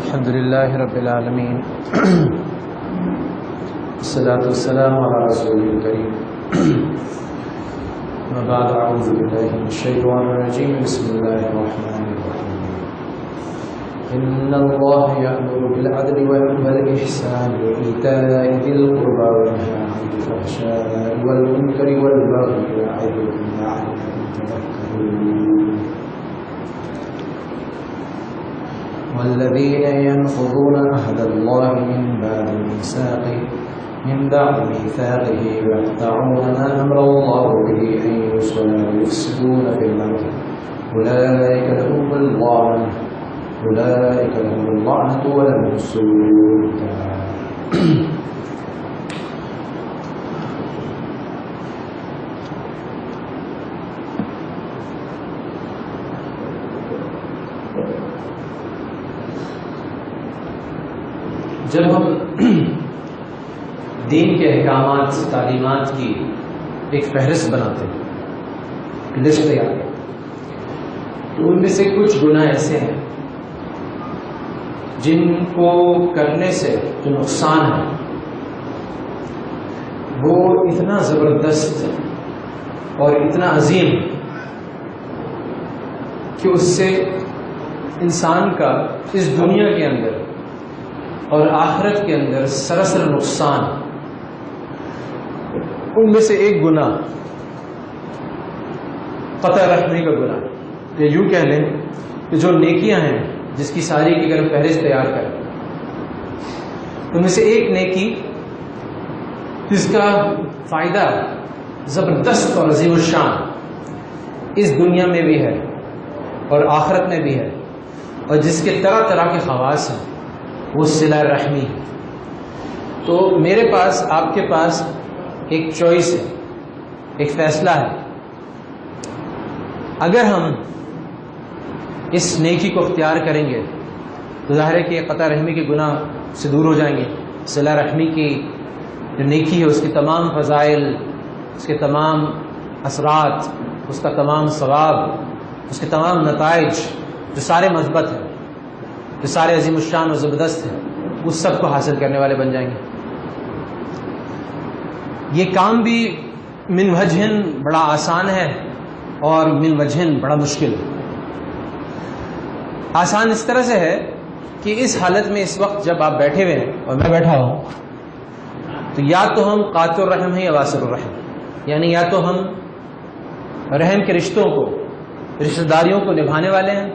الحمد لله رب العالمين والصلاة والسلام على رسول الكريم وبعد أعوذ بالله من الشيطان الرجيم بسم الله الرحمن الرحيم إن الله يأمر بالعدل والإحسان وإيتاء ذي القربى وينهى عن الفحشاء والمنكر والبغي يعظكم لعلكم تذكرون والذين ينقضون عهد الله من بعد ميثاقه ويقطعون ما أمر الله به أن يوصل ويفسدون في الأرض أولئك لهم اللعنة ولهم سوء الدار. جب ہم دین کے احکامات تعلیمات کی ایک فہرست بناتے ہیں، لسٹ تیار کرتے ہیں، تو ان میں سے کچھ گناہ ایسے ہیں جن کو کرنے سے جو نقصان ہے وہ اتنا زبردست اور اتنا عظیم کہ اس سے انسان کا اس دنیا کے اندر اور آخرت کے اندر سراسر نقصان. ان میں سے ایک گناہ قطع رحمی کا گناہ، یا یوں کہہ لیں کہ جو نیکیاں ہیں جس کی ساری کی اگر فہرست تیار کریں، ان میں سے ایک نیکی جس کا فائدہ زبردست اور عظیم الشان اس دنیا میں بھی ہے اور آخرت میں بھی ہے، اور جس کے طرح طرح کے خواص ہیں، وہ صلہ رحمی ہے. تو میرے پاس آپ کے پاس ایک چوائس ہے، ایک فیصلہ ہے. اگر ہم اس نیکی کو اختیار کریں گے تو ظاہر ہے کہ قطع رحمی کے گناہ سے دور ہو جائیں گے. صلہ رحمی کی جو نیکی ہے اس کے تمام فضائل، اس کے تمام اثرات، اس کا تمام ثواب، اس کے تمام نتائج جو سارے مثبت ہیں، جو سارے عظیم الشان اور زبردست ہیں، اس سب کو حاصل کرنے والے بن جائیں گے. یہ کام بھی من وجہن بڑا آسان ہے اور من وجہن بڑا مشکل ہے. آسان اس طرح سے ہے کہ اس حالت میں اس وقت جب آپ بیٹھے ہوئے ہیں اور میں بیٹھا ہوں، تو یا تو ہم قاطع الرحم ہیں یا واصل الرحم، یعنی یا تو ہم رحم کے رشتوں کو، رشتہ داریوں کو نبھانے والے ہیں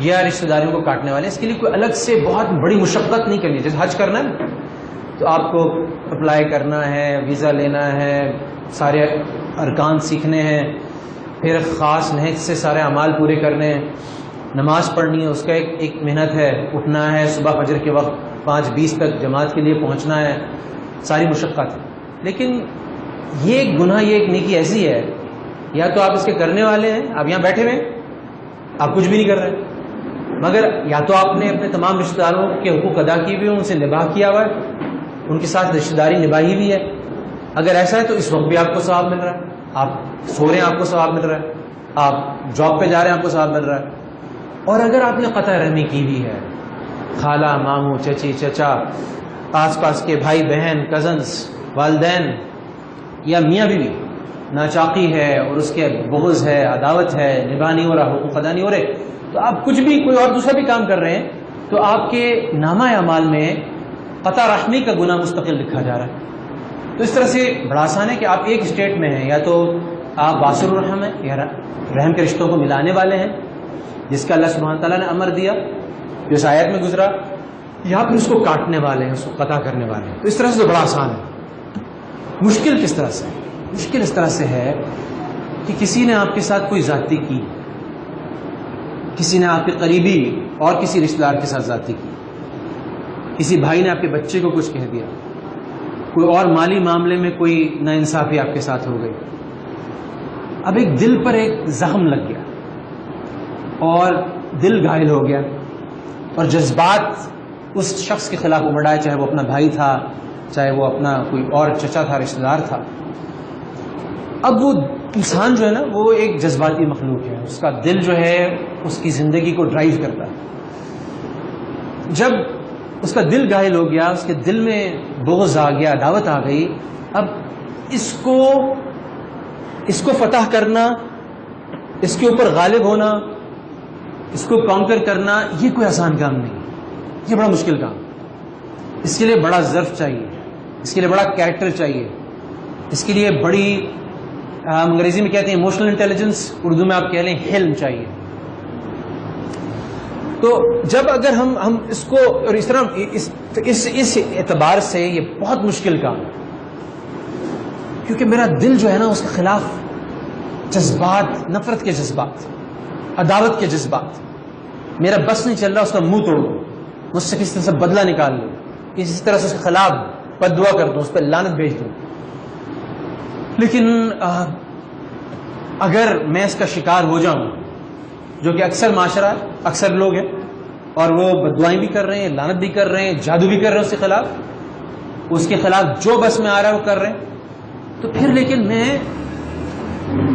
یا رشتہ داریوں کو کاٹنے والے ہیں. اس کے لیے کوئی الگ سے بہت بڑی مشقت نہیں کرنی. جیسے حج کرنا ہے تو آپ کو اپلائی کرنا ہے، ویزا لینا ہے، سارے ارکان سیکھنے ہیں، پھر خاص نہج سے سارے اعمال پورے کرنے ہیں، نماز پڑھنی ہے، اس کا ایک محنت ہے، اٹھنا ہے صبح فجر کے وقت 5:20 تک جماعت کے لیے پہنچنا ہے، ساری مشقت ہے. لیکن یہ ایک گناہ، یہ ایک نیکی ایسی ہے، یا تو آپ اس کے کرنے والے ہیں، آپ یہاں بیٹھے ہوئے آپ کچھ بھی نہیں کر رہے، مگر یا تو آپ نے اپنے تمام رشتہ داروں کے حقوق ادا کیے ہوئے، ان سے نباہ کیا ہوا ہے، ان کے ساتھ رشتہ داری نباہی بھی ہے. اگر ایسا ہے تو اس وقت بھی آپ کو ثواب مل رہا ہے، آپ سو رہے ہیں آپ کو ثواب مل رہا ہے، آپ جاب پہ جا رہے ہیں آپ کو ثواب مل رہا ہے. اور اگر آپ نے قطع رحمی کی ہوئی ہے، خالہ، ماموں، چچی، چچا، آس پاس کے بھائی بہن، کزنس، والدین یا میاں بیوی ناچاقی ہے اور اس کے بغض ہے، عداوت ہے، نباہ نہیں ہو رہا، حقوق ادا نہیں ہو رہے، تو آپ کچھ بھی کوئی اور دوسرا بھی کام کر رہے ہیں تو آپ کے نامہ اعمال میں قطع رحمی کا گناہ مستقل لکھا جا رہا ہے. تو اس طرح سے بڑا آسان ہے کہ آپ ایک اسٹیٹ میں ہیں، یا تو آپ واصل الرحم ہیں یا رحم کے رشتوں کو ملانے والے ہیں جس کا اللہ سبحانہ تعالیٰ نے امر دیا جو اس آیت میں گزرا، یا پھر اس کو کاٹنے والے ہیں، اس کو قطع کرنے والے ہیں. تو اس طرح سے تو بڑا آسان ہے. مشکل کس طرح سے؟ مشکل اس طرح سے ہے کہ کسی نے آپ کے ساتھ کوئی زیادتی کی، کسی نے آپ کے قریبی اور کسی رشتہ دار کے ساتھ زیادتی کی، کسی بھائی نے آپ کے بچے کو کچھ کہہ دیا، کوئی اور مالی معاملے میں کوئی ناانصافی آپ کے ساتھ ہو گئی. اب ایک دل پر ایک زخم لگ گیا اور دل گھائل ہو گیا اور جذبات اس شخص کے خلاف امڑ آئے، چاہے وہ اپنا بھائی تھا، چاہے وہ اپنا کوئی اور چچا تھا، رشتہ دار تھا. اب وہ انسان جو ہے نا وہ ایک جذباتی مخلوق ہے، اس کا دل جو ہے اس کی زندگی کو ڈرائیو کرتا ہے. جب اس کا دل گھائل ہو گیا، اس کے دل میں بغض آ گیا، عداوت آ گئی، اب اس کو فتح کرنا، اس کے اوپر غالب ہونا، اس کو کانکر کرنا، یہ کوئی آسان کام نہیں، یہ بڑا مشکل کام. اس کے لیے بڑا ظرف چاہیے، اس کے لیے بڑا کیریکٹر چاہیے، اس کے لیے بڑی انگریزی میں کہتے ہیں ایموشنل انٹیلیجنس، اردو میں آپ کہہ لیں حلم چاہیے. تو جب اگر ہم اس کو اور اس طرح اس اعتبار سے یہ بہت مشکل کام ہے، کیونکہ میرا دل جو ہے نا اس کے خلاف جذبات، نفرت کے جذبات، عداوت کے جذبات، میرا بس نہیں چل رہا اس کا منہ توڑ دوں، مجھ سے کسی طرح سے بدلہ نکال لوں، کسی طرح سے اس کے خلاف بد دعا کر دوں، اس پہ لعنت بھیج دوں. لیکن اگر میں اس کا شکار ہو جاؤں، جو کہ اکثر معاشرہ، اکثر لوگ ہیں، اور وہ بددعائیں بھی کر رہے ہیں، لعنت بھی کر رہے ہیں، جادو بھی کر رہے ہیں اس کے خلاف جو بس میں آ رہا ہے وہ کر رہے ہیں، تو پھر لیکن میں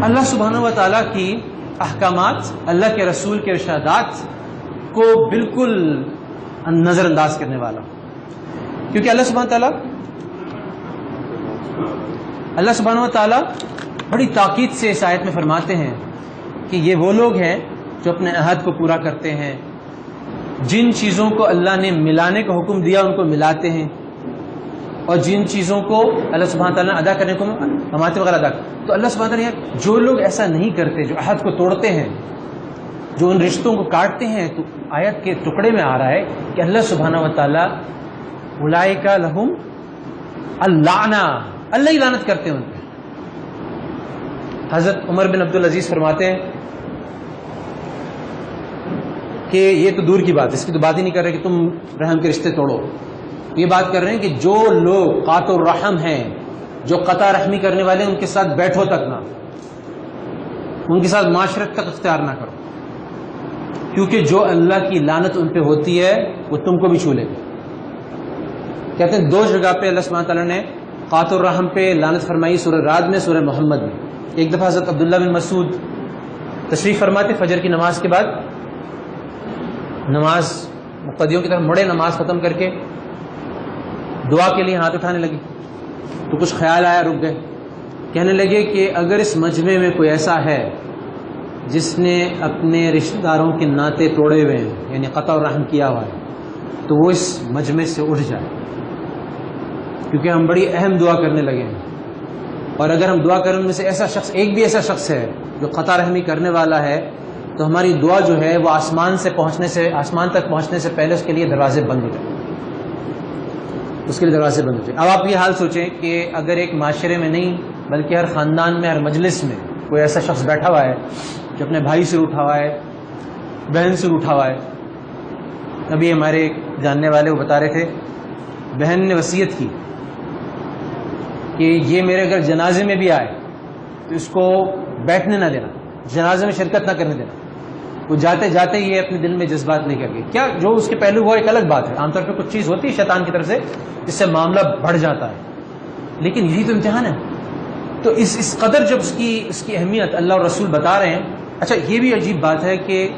اللہ سبحانہ و تعالیٰ کی احکامات، اللہ کے رسول کے ارشادات کو بالکل نظر انداز کرنے والا ہوں. کیونکہ اللہ سبحانہ و تعالیٰ بڑی تاکید سے اس آیت میں فرماتے ہیں کہ یہ وہ لوگ ہیں جو اپنے عہد کو پورا کرتے ہیں، جن چیزوں کو اللہ نے ملانے کا حکم دیا ان کو ملاتے ہیں، اور جن چیزوں کو اللہ سبحانہ تعالیٰ نے ادا کرنے کو ہمارے وغیرہ ادا. تو اللہ سبحانہ تعالیٰ نے جو لوگ ایسا نہیں کرتے، جو عہد کو توڑتے ہیں، جو ان رشتوں کو کاٹتے ہیں، تو آیت کے ٹکڑے میں آ رہا ہے کہ اللہ سبحانہ و تعالیٰ اولئک لہم اللعنہ، اللہ ہی لعنت کرتے ہیں ان پہ. حضرت عمر بن عبدالعزیز فرماتے ہیں کہ یہ تو دور کی بات، اس کی تو بات ہی نہیں کر رہے کہ تم رحم کے رشتے توڑو، یہ بات کر رہے ہیں کہ جو لوگ قاطع الرحم ہیں، جو قطع رحمی کرنے والے ہیں، ان کے ساتھ بیٹھو تک نہ، ان کے ساتھ معاشرت تک اختیار نہ کرو، کیونکہ جو اللہ کی لعنت ان پہ ہوتی ہے وہ تم کو بھی چھو لے گا. کہتے ہیں 2 جگہ پہ اللہ سبحانہ تعالیٰ نے قاطع الرحم پہ لعنت فرمائی، سورہ رعد میں، سورہ محمد میں. ایک دفعہ حضرت عبداللہ بن مسعود تشریف فرماتے فجر کی نماز کے بعد، نماز مقتدیوں کی طرف مڑے، نماز ختم کر کے دعا کے لیے ہاتھ اٹھانے لگے، تو کچھ خیال آیا، رک گئے. کہنے لگے کہ اگر اس مجمع میں کوئی ایسا ہے جس نے اپنے رشتہ داروں کے ناطے توڑے ہوئے ہیں، یعنی قطع الرحم کیا ہوا ہے، تو وہ اس مجمع سے اٹھ جائے، کیونکہ ہم بڑی اہم دعا کرنے لگے ہیں. اور اگر ہم دعا کرنے میں سے ایک بھی ایسا شخص ہے جو قطع رحمی کرنے والا ہے، تو ہماری دعا جو ہے وہ آسمان تک پہنچنے سے پہلے اس کے لیے دروازے بند ہو جائیں، اس کے لیے دروازے بند ہو جائیں. اب آپ یہ حال سوچیں کہ اگر ایک معاشرے میں نہیں بلکہ ہر خاندان میں، ہر مجلس میں کوئی ایسا شخص بیٹھا ہوا ہے جو اپنے بھائی سے اٹھا ہوا ہے، بہن سے اٹھا ہوا ہے. ابھی ہمارے جاننے والے وہ بتا رہے تھے، بہن نے وصیت کی کہ یہ میرے اگر جنازے میں بھی آئے تو اس کو بیٹھنے نہ دینا، جنازے میں شرکت نہ کرنے دینا. وہ جاتے جاتے یہ اپنے دل میں جذبات نہیں کر گئی. کیا جو اس کے پہلو وہ ایک الگ بات ہے، عام طور پہ کچھ چیز ہوتی ہے شیطان کی طرف سے جس سے معاملہ بڑھ جاتا ہے، لیکن یہی تو امتحان ہے. تو اس قدر جب اس کی اہمیت اللہ اور رسول بتا رہے ہیں. اچھا یہ بھی عجیب بات ہے کہ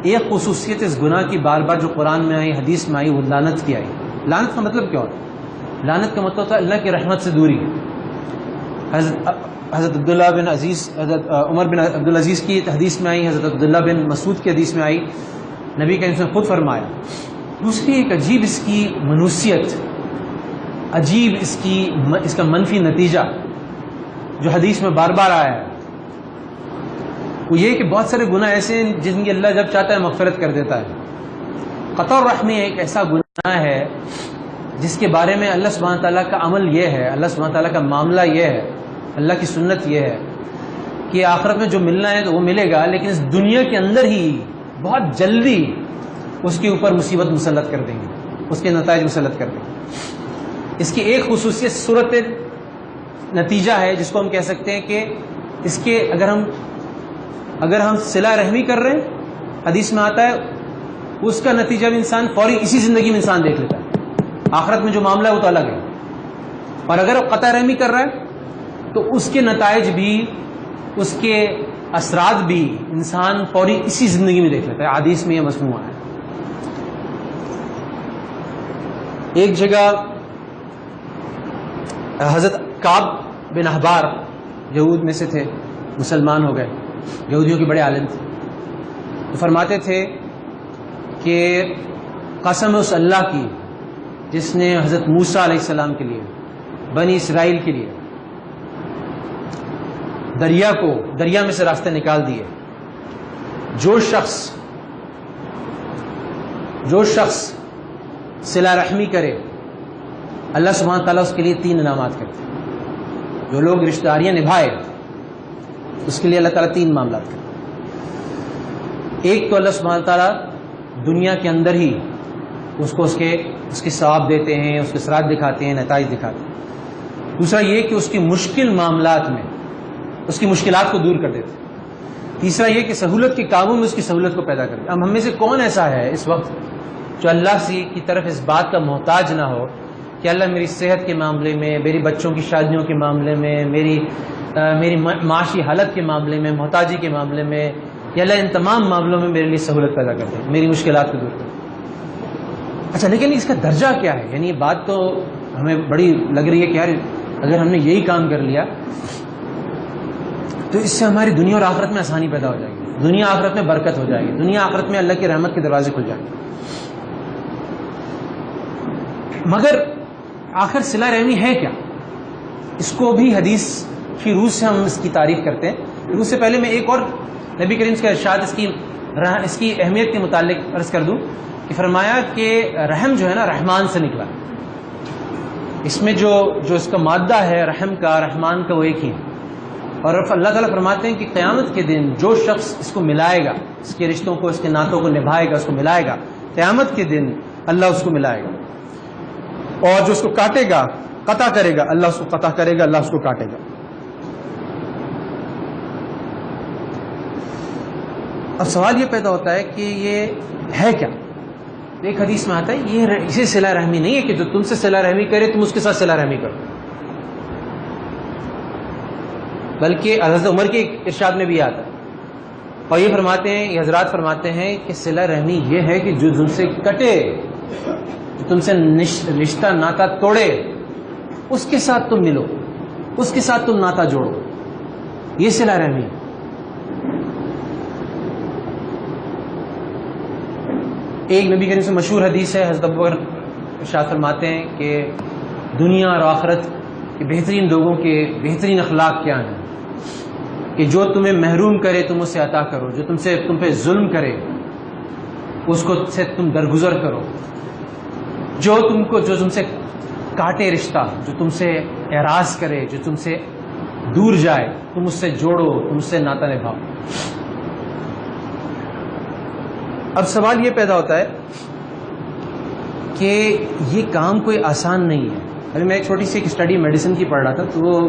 ایک خصوصیت اس گناہ کی بار بار جو قرآن میں آئی، حدیث میں آئی، وہ لعنت کی آئی. لعنت کا مطلب کیا ہوتا ہے؟ لعنت کا مطلب ہوتا ہے اللہ کی رحمت سے دوری. حضرت عمر بن عبدالعزیز کی حدیث میں آئی، حضرت عبداللہ بن مسعود کی حدیث میں آئی، نبی کریم صلی اللہ علیہ وسلم نے خود فرمایا. دوسری ایک عجیب اس کی منوسیت، عجیب اس کا منفی نتیجہ جو حدیث میں بار بار آیا ہے، وہ یہ کہ بہت سارے گناہ ایسے ہیں جن کی اللہ جب چاہتا ہے مغفرت کر دیتا ہے. قطع الرحم ایک ایسا گناہ ہے جس کے بارے میں اللہ سبحانہ تعالیٰ کا عمل یہ ہے، اللہ سبحانہ تعالیٰ کا معاملہ یہ ہے، اللہ کی سنت یہ ہے کہ آخرت میں جو ملنا ہے تو وہ ملے گا، لیکن اس دنیا کے اندر ہی بہت جلدی اس کے اوپر مصیبت مسلط کر دیں گے، اس کے نتائج مسلط کر دیں گے. اس کی ایک خصوصیت صورت نتیجہ ہے جس کو ہم کہہ سکتے ہیں کہ اس کے اگر ہم صلہ رحمی کر رہے ہیں، حدیث میں آتا ہے اس کا نتیجہ بھی انسان فوری اسی زندگی میں انسان دیکھ لیتا ہے. آخرت میں جو معاملہ ہے وہ تو الگ ہے. اور اگر وہ قطع رحمی کر رہا ہے تو اس کے نتائج بھی، اس کے اثرات بھی انسان فوری اسی زندگی میں دیکھ لیتا ہے. حدیث میں یہ مسموع ہے. ایک جگہ حضرت کعب بن احبار یہود میں سے تھے، مسلمان ہو گئے، یہودیوں کے بڑے عالم تھے، تو فرماتے تھے کہ قسم اس اللہ کی جس نے حضرت موسیٰ علیہ السلام کے لیے، بنی اسرائیل کے لیے دریا میں سے راستے نکال دیے، جو شخص صلہ رحمی کرے اللہ سبحانہ تعالیٰ اس کے لیے 3 انعامات کرتے ہیں۔ جو لوگ رشتہ داریاں نبھائے اس کے لیے اللہ تعالیٰ 3 معاملات کرتے ہیں۔ ایک تو اللہ سبحانہ تعالیٰ دنیا کے اندر ہی اس کو اس کے ثواب دیتے ہیں، اس کے اثرات دکھاتے ہیں، نتائج دکھاتے ہیں۔ دوسرا یہ کہ اس کی مشکل معاملات میں اس کی مشکلات کو دور کر دیتے ہیں۔ تیسرا یہ کہ سہولت کے کاموں میں اس کی سہولت کو پیدا کرتے ہیں۔ اب ہم میں سے کون ایسا ہے اس وقت جو اللہ کی طرف اس بات کا محتاج نہ ہو کہ اللہ میری صحت کے معاملے میں، میری بچوں کی شادیوں کے معاملے میں، میری معاشی حالت کے معاملے میں، محتاجی کے معاملے میں، یا اللہ ان تمام معاملوں میں میرے لیے سہولت پیدا کرتے ہیں، میری مشکلات کو دور کرتے ہیں۔ اچھا، لیکن اس کا درجہ کیا ہے؟ یعنی یہ بات تو ہمیں بڑی لگ رہی ہے کہ یار اگر ہم نے یہی کام کر لیا تو اس سے ہماری دنیا اور آخرت میں آسانی پیدا ہو جائے گی، دنیا آخرت میں برکت ہو جائے گی، دنیا آخرت میں اللہ کی رحمت کے دروازے کھل جائیں گے۔ مگر آخر صلہ رحمی ہے کیا؟ اس کو بھی حدیث کی روح سے ہم اس کی تعریف کرتے ہیں۔ اس سے پہلے میں ایک اور نبی کریم کا ارشاد اس کی اہمیت کے متعلق عرض کر دوں کہ فرمایا کہ رحم جو ہے نا رحمان سے نکلا، اس میں جو اس کا مادہ ہے رحم کا، رحمان کا، وہ ایک ہی ہے۔ اور اللہ تعالیٰ فرماتے ہیں کہ قیامت کے دن جو شخص اس کو ملائے گا، اس کے رشتوں کو، اس کے ناتوں کو نبھائے گا، اس کو ملائے گا، قیامت کے دن اللہ اس کو ملائے گا، اور جو اس کو کاٹے گا، قطع کرے گا، اللہ اس کو قطع کرے گا، اللہ اس کو کاٹے گا۔ اب سوال یہ پیدا ہوتا ہے کہ یہ ہے کیا؟ ایک حدیث میں آتا ہے یہ اسے صلہ رحمی نہیں ہے کہ جو تم سے صلہ رحمی کرے تم اس کے ساتھ صلہ رحمی کرو، بلکہ حضرت عمر کے ارشاد میں بھی آتا ہے، اور یہ فرماتے ہیں، یہ حضرات فرماتے ہیں کہ صلہ رحمی یہ ہے کہ جو تم سے کٹے، جو تم سے رشتہ ناتا توڑے، اس کے ساتھ تم ملو، اس کے ساتھ تم ناتا جوڑو، یہ صلہ رحمی۔ ایک نبی کریم سے مشہور حدیث ہے، حضرت ابوبکر ارشاد فرماتے ہیں کہ دنیا اور آخرت کے بہترین لوگوں کے بہترین اخلاق کیا ہیں کہ جو تمہیں محروم کرے تم اسے عطا کرو، جو تم پہ ظلم کرے اس کو سے تم درگزر کرو، جو تم سے کاٹے رشتہ، جو تم سے اعراض کرے، جو تم سے دور جائے تم اس سے جوڑو، تم اس سے ناتا نبھاؤ۔ اب سوال یہ پیدا ہوتا ہے کہ یہ کام کوئی آسان نہیں ہے۔ ابھی میں ایک چھوٹی سی ایک اسٹڈی میڈیسن کی پڑھ رہا تھا، تو وہ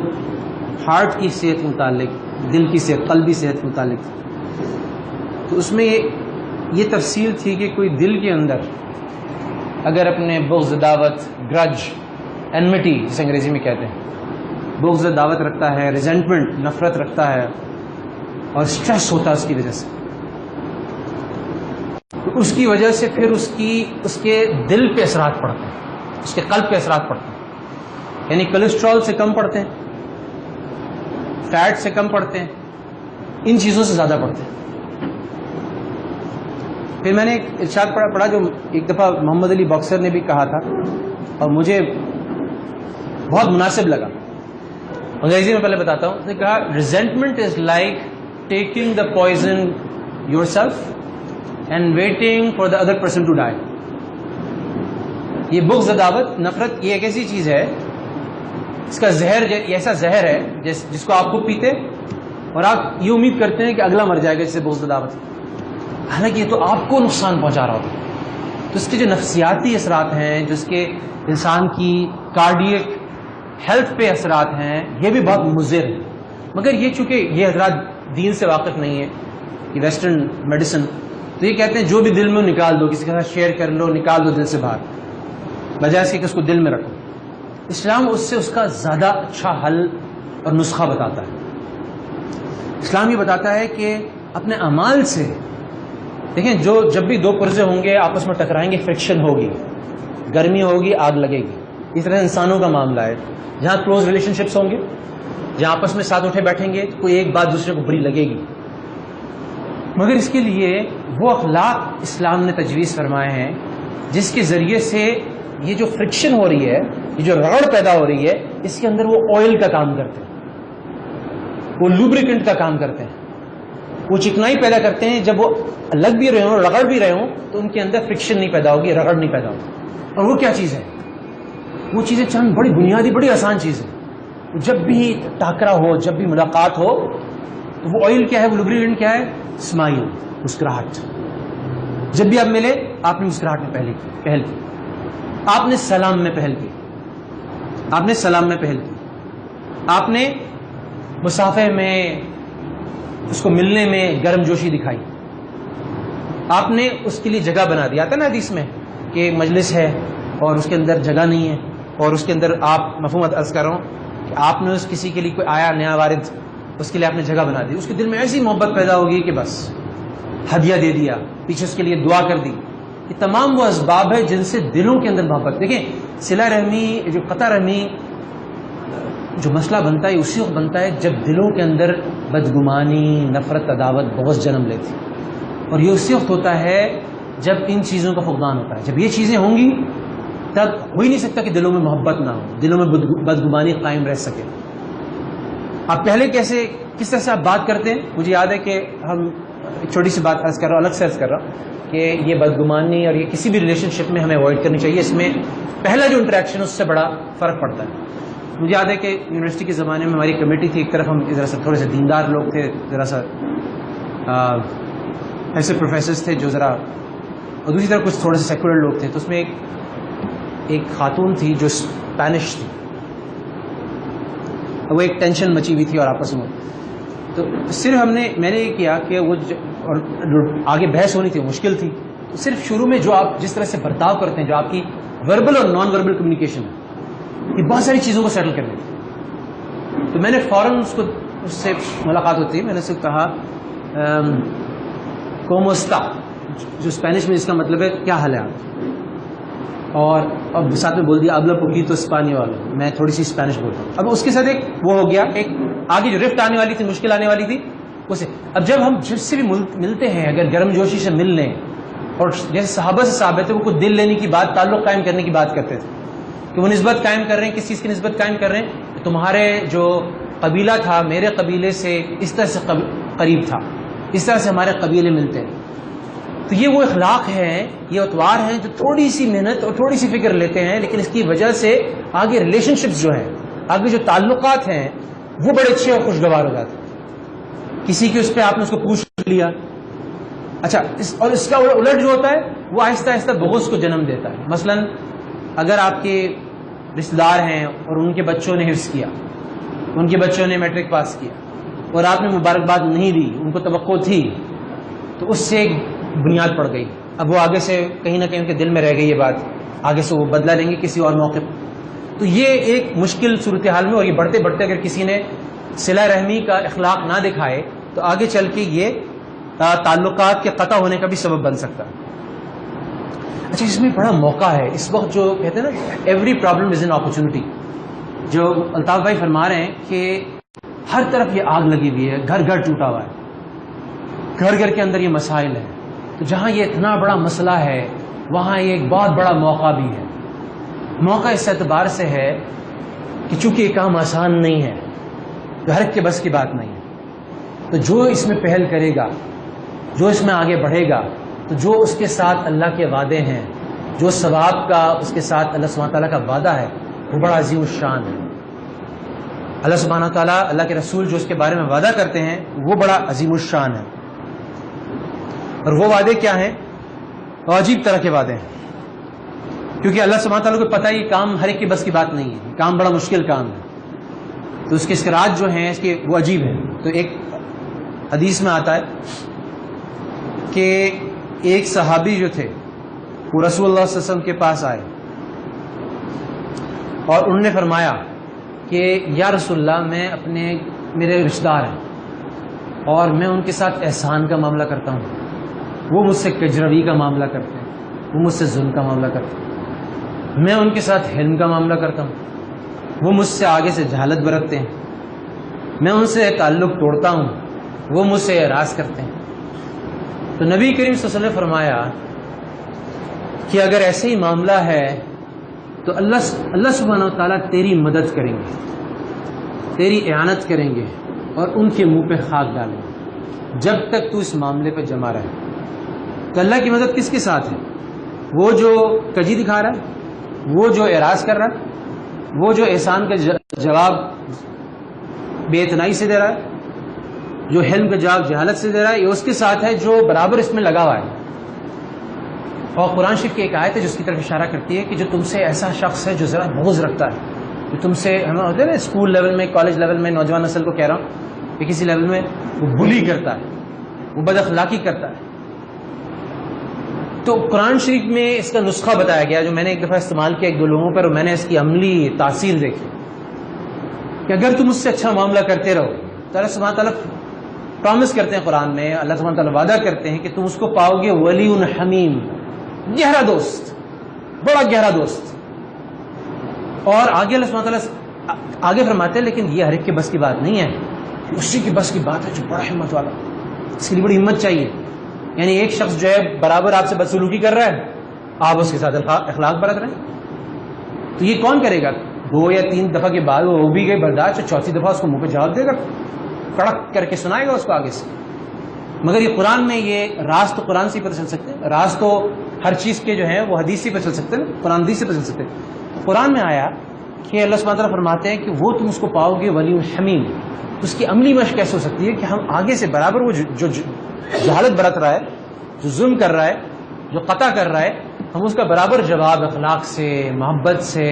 ہارٹ کی صحت کے متعلق، دل کی صحت، قلبی صحت کے متعلق تھی، تو اس میں یہ تفصیل تھی کہ کوئی دل کے اندر اگر اپنے بغض، عداوت، گرج، اینمٹی جسے انگریزی میں کہتے ہیں، بغض عداوت رکھتا ہے، ریزنٹمنٹ، نفرت رکھتا ہے، اور اسٹریس ہوتا ہے اس کی وجہ سے، تو اس کی وجہ سے پھر اس کے دل پہ اثرات پڑتے ہیں، اس کے قلب پہ اثرات پڑتے ہیں، یعنی کولیسٹرول سے کم پڑتے ہیں، فیٹ سے کم پڑتے ہیں، ان چیزوں سے زیادہ پڑتے ہیں۔ پھر میں نے ایک ارشاد پڑھا جو ایک دفعہ محمد علی باکسر نے بھی کہا تھا اور مجھے بہت مناسب لگا، انگریزی میں پہلے بتاتا ہوں۔ اس نے کہا resentment is like taking the poison yourself and waiting for the other person to die. یہ بغض، عداوت، نفرت یہ ایک ایسی چیز ہے، اس کا زہر ایسا زہر ہے جس کو آپ کو پیتے اور آپ یہ امید کرتے ہیں کہ اگلا مر جائے گا، جسے بغض، عداوت، حالانکہ یہ تو آپ کو نقصان پہنچا رہا ہوتا ہے۔ تو اس کے جو نفسیاتی اثرات ہیں، جو اس کے انسان کی کارڈیک ہیلتھ پہ اثرات ہیں، یہ بھی بہت مضر ہیں۔ مگر یہ چونکہ یہ حضرات دین سے واقف نہیں ہے، یہ ویسٹرن میڈیسن، تو یہ کہتے ہیں جو بھی دل میں نکال دو، کسی کے ساتھ شیئر کر لو، نکال دو دل سے باہر، بجائے اس کے کہ اس کو دل میں رکھو۔ اسلام اس کا زیادہ اچھا حل اور نسخہ بتاتا ہے۔ اسلام یہ بتاتا ہے کہ اپنے اعمال سے دیکھیں، جب بھی دو پرزے ہوں گے آپس میں ٹکرائیں گے، فرکشن ہوگی، گرمی ہوگی آگ لگے گی. اس طرح انسانوں کا معاملہ ہے. جہاں کلوز ریلیشن شپس ہوں گے, جہاں آپس میں ساتھ اٹھے بیٹھیں گے, کوئی ایک بات دوسرے کو بری لگے گی. مگر اس کے لیے وہ اخلاق اسلام نے تجویز فرمائے ہیں جس کے ذریعے سے یہ جو فرکشن ہو رہی ہے, یہ جو رگڑ پیدا ہو رہی ہے, اس کے اندر وہ آئل کا کام کرتے ہیں, وہ لوبریکنٹ کا کام کرتے ہیں, وہ چکنائی پیدا کرتے ہیں. جب وہ لگ بھی رہے ہوں, رگڑ بھی رہے ہوں, تو ان کے اندر فرکشن نہیں پیدا ہوگی, رگڑ نہیں پیدا ہوگی. اور وہ کیا چیز ہے؟ وہ چیزیں چند بڑی بنیادی, بڑی آسان چیز ہے. جب بھی ٹاکرا ہو, جب بھی ملاقات ہو, تو وہ آئل کیا ہے, وہ لوبریکنٹ کیا ہے؟ اسمائل, مسکراہٹ. جب بھی آپ ملے, آپ نے مسکراہٹ میں پہل کی, آپ نے سلام میں پہل کی, آپ نے سلام میں پہل کی, آپ نے مسافے میں, اس کو ملنے میں گرم جوشی دکھائی, آپ نے اس کے لیے جگہ بنا دی. آتا نا حدیث میں کہ مجلس ہے اور اس کے اندر جگہ نہیں ہے, اور اس کے اندر آپ مفہوم عرض کر رہا ہوں کہ آپ نے اس کسی کے لیے کوئی آیا نیا وارد, اس کے لیے آپ نے جگہ بنا دی. اس کے دل میں ایسی محبت پیدا ہوگی کہ بس ہدیہ دے دیا, پیچھے اس کے لیے دعا کر دی. یہ تمام وہ اسباب ہے جن سے دلوں کے اندر محبت. دیکھیں صلہ رحمی, جو قطع رحمی جو مسئلہ بنتا ہے, اسی وقت بنتا ہے جب دلوں کے اندر بدگمانی, نفرت, عداوت, بغض جنم لیتی. اور یہ اسی وقت ہوتا ہے جب ان چیزوں کا فقدان ہوتا ہے. جب یہ چیزیں ہوں گی تب ہو ہی نہیں سکتا کہ دلوں میں محبت نہ ہو, دلوں میں بدگمانی قائم رہ سکے. آپ پہلے کس طرح سے آپ بات کرتے ہیں؟ مجھے یاد ہے کہ ہم ایک چھوٹی سی بات عرض کر رہا ہوں, الگ سے عرض کر رہا ہوں کہ یہ بدگمانی اور یہ کسی بھی ریلیشن شپ میں ہمیں اوائڈ کرنی چاہیے. اس میں پہلا جو انٹریکشن ہے اس سے بڑا فرق پڑتا ہے. مجھے یاد ہے کہ یونیورسٹی کے زمانے میں ہماری کمیٹی تھی, ایک طرف ہم ذرا سا تھوڑے سے دیندار لوگ تھے, ذرا سا ایسے پروفیسرز تھے جو ذرا, اور دوسری طرف کچھ تھوڑے سے سیکولر لوگ تھے. تو اس میں ایک خاتون تھی جو اسپینش تھی, وہ ایک ٹینشن مچی ہوئی تھی اور آپس میں. تو صرف میں نے یہ کیا کہ وہ اور آگے بحث ہونی تھی, مشکل تھی. تو صرف شروع میں جو آپ جس طرح سے برتاؤ کرتے ہیں, جو آپ کی وربل اور نان وربل کمیونیکیشن ہے, یہ بہت ساری چیزوں کو سیٹل کرنی تھی. تو میں نے فوراً اس سے ملاقات ہوتی ہے, میں نے اس سے کہا کوموستا, جو اسپینش میں جس کا مطلب ہے کیا حال ہے آپ, اور اب ساتھ میں بول دیا ابلا پوکیتو اسپانیول, میں تھوڑی سی اسپینش بولتا ہوں. اب اس کے ساتھ ایک وہ ہو گیا, ایک آگے جو رفٹ آنے والی تھی, مشکل آنے والی تھی اسے. اب جب ہم جس سے بھی ملتے ہیں, اگر گرم جوشی سے مل لیں, اور جیسے صحابہ سے ثابت ہے وہ کچھ دل لینے کی بات, تعلق قائم کرنے کی بات کرتے تھے کہ وہ نسبت قائم کر رہے ہیں, کس چیز کی نسبت قائم کر رہے ہیں, تمہارے جو قبیلہ تھا میرے قبیلے سے اس طرح سے قریب تھا, اس طرح سے ہمارے قبیلے ملتے ہیں. تو یہ وہ اخلاق ہیں, یہ اتوار ہیں جو تھوڑی سی محنت اور تھوڑی سی فکر لیتے ہیں, لیکن اس کی وجہ سے آگے ریلیشن شپس جو ہیں, آگے جو تعلقات ہیں, وہ بڑے اچھے اور خوشگوار ہو جاتے ہیں. کسی کے اس پہ آپ نے اس کو پوچھ لیا, اچھا, اور اس کا الٹ جو ہوتا ہے وہ آہستہ آہستہ بغض کو جنم دیتا ہے. مثلا اگر آپ کے رشتے دار ہیں اور ان کے بچوں نے حفظ کیا, ان کے بچوں نے میٹرک پاس کیا, اور آپ نے مبارکباد نہیں دی, ان کو توقع تھی, تو اس سے ایک بنیاد پڑ گئی. اب وہ آگے سے کہیں نہ کہیں ان کے دل میں رہ گئی یہ بات, آگے سے وہ بدلا لیں گے کسی اور موقع پر. تو یہ ایک مشکل صورتحال میں, اور یہ بڑھتے بڑھتے اگر کسی نے صلہ رحمی کا اخلاق نہ دکھائے تو آگے چل کے یہ تعلقات کے قطع ہونے کا بھی سبب بن سکتا ہے. اچھا, اس میں بڑا موقع ہے اس وقت, جو کہتے ہیں نا every problem is an opportunity, جو الطاف بھائی فرما رہے ہیں کہ ہر طرف یہ آگ لگی ہوئی ہے, گھر گھر ٹوٹا ہوا ہے, گھر گھر کے اندر یہ مسائل ہیں. تو جہاں یہ اتنا بڑا مسئلہ ہے وہاں یہ ایک بہت بڑا موقع بھی ہے. موقع اس اعتبار سے ہے کہ چونکہ یہ کام آسان نہیں ہے, ہر ایک کے بس کی بات نہیں ہے. تو جو اس میں پہل کرے گا, جو اس میں آگے بڑھے گا, تو جو اس کے ساتھ اللہ کے وعدے ہیں, جو ثواب کا اس کے ساتھ اللہ سبحانہ تعالیٰ کا وعدہ ہے, وہ بڑا عظیم الشان ہے. اللہ سبحانہ تعالیٰ, اللہ کے رسول جو اس کے بارے میں وعدہ کرتے ہیں وہ بڑا عظیم الشان ہے. اور وہ وعدے کیا ہیں؟ عجیب طرح کے وعدے ہیں, کیونکہ اللہ سبحانہ تعالیٰ کو پتہ ہے یہ کام ہر ایک کے بس کی بات نہیں ہے, کام بڑا مشکل کام ہے. تو اس کے اسکراج جو ہیں اس کے وہ عجیب ہیں. تو ایک حدیث میں آتا ہے کہ ایک صحابی جو تھے وہ رسول اللہ صلی اللہ علیہ وسلم کے پاس آئے اور انہوں نے فرمایا کہ یا رسول اللہ, میں میرے رشتہ دار ہیں اور میں ان کے ساتھ احسان کا معاملہ کرتا ہوں, وہ مجھ سے کجروی کا معاملہ کرتے ہیں, وہ مجھ سے ظلم کا معاملہ کرتے ہیں. میں ان کے ساتھ حلم کا معاملہ کرتا ہوں، وہ مجھ سے آگے سے جہالت برتتے ہیں، میں ان سے تعلق توڑتا ہوں، وہ مجھ سے اعراض کرتے ہیں۔ تو نبی کریم صلی اللہ علیہ وسلم نے فرمایا کہ اگر ایسے ہی معاملہ ہے تو اللہ سبحانہ و تعالیٰ تیری مدد کریں گے، تیری اعانت کریں گے اور ان کے منہ پہ خاک ڈالیں گے جب تک تو اس معاملے پہ جمع رہے۔ تو اللہ کی مدد کس کے ساتھ ہے؟ وہ جو کجی دکھا رہا ہے، وہ جو اعراض کر رہا ہے، وہ جو احسان کا جواب بے اتنائی سے دے رہا ہے، جو حلم کا جواب جہالت سے دے رہا ہے، یہ اس کے ساتھ ہے جو برابر اس میں لگا ہوا ہے۔ اور قرآن شریف کی ایک آیت ہے جس کی طرف اشارہ کرتی ہے کہ جو تم سے ایسا شخص ہے جو ذرا بغض رکھتا ہے، جو تم سے ہم ہوتے ہیں نا اسکول لیول میں، کالج لیول میں، نوجوان نسل کو کہہ رہا ہوں کہ کسی لیول میں وہ بلی کرتا ہے، وہ بد اخلاقی کرتا ہے، تو قرآن شریف میں اس کا نسخہ بتایا گیا جو میں نے ایک دفعہ استعمال کیا ایک دو لوگوں پر، اور میں نے اس کی عملی تاثیر دیکھی کہ اگر تم اس سے اچھا معاملہ کرتے رہو تو اللہ سبحانہ تعالیٰ پرامس کرتے ہیں قرآن میں، اللہ سبحانہ تعالیٰ وعدہ کرتے ہیں کہ تم اس کو پاؤ گے ولی حمیم، گہرا دوست، بڑا گہرا دوست۔ اور آگے اللہ سبحانہ تعالیٰ آگے فرماتے ہیں لیکن یہ ہر ایک کے بس کی بات نہیں ہے، اسی کی بس کی بات ہے جو بڑا ہمت والا، اس کے لیے بڑی ہمت چاہیے۔ یعنی ایک شخص جو ہے برابر آپ سے بدسلوکی کر رہا ہے، آپ اس کے ساتھ اخلاق برت رہے ہیں، تو یہ کون کرے گا؟ 2 یا 3 دفعہ کے بعد وہ بھی گئی برداشت، اور چوتھی دفعہ اس کو منہ پہ جواب دے گا، کڑک کر کے سنائے گا اس کو آگے سے۔ مگر یہ قرآن میں یہ راز تو قرآن سے ہی پتہ چل سکتے ہیں، راز تو ہر چیز کے جو ہیں وہ حدیث سے پتہ چل سکتے ہیں، قرآن حدیث سے پتہ چل سکتے ہیں۔ قرآن میں آیا کہ اللہ سبحانہ تعالیٰ فرماتے ہیں کہ وہ تم اس کو پاؤ گے ولی حمیم۔ اس کی عملی مشق کیسے ہو سکتی ہے کہ ہم آگے سے برابر وہ جو جہالت برت رہا ہے، جو ظلم کر رہا ہے، جو قطع کر رہا ہے، ہم اس کا برابر جواب اخلاق سے، محبت سے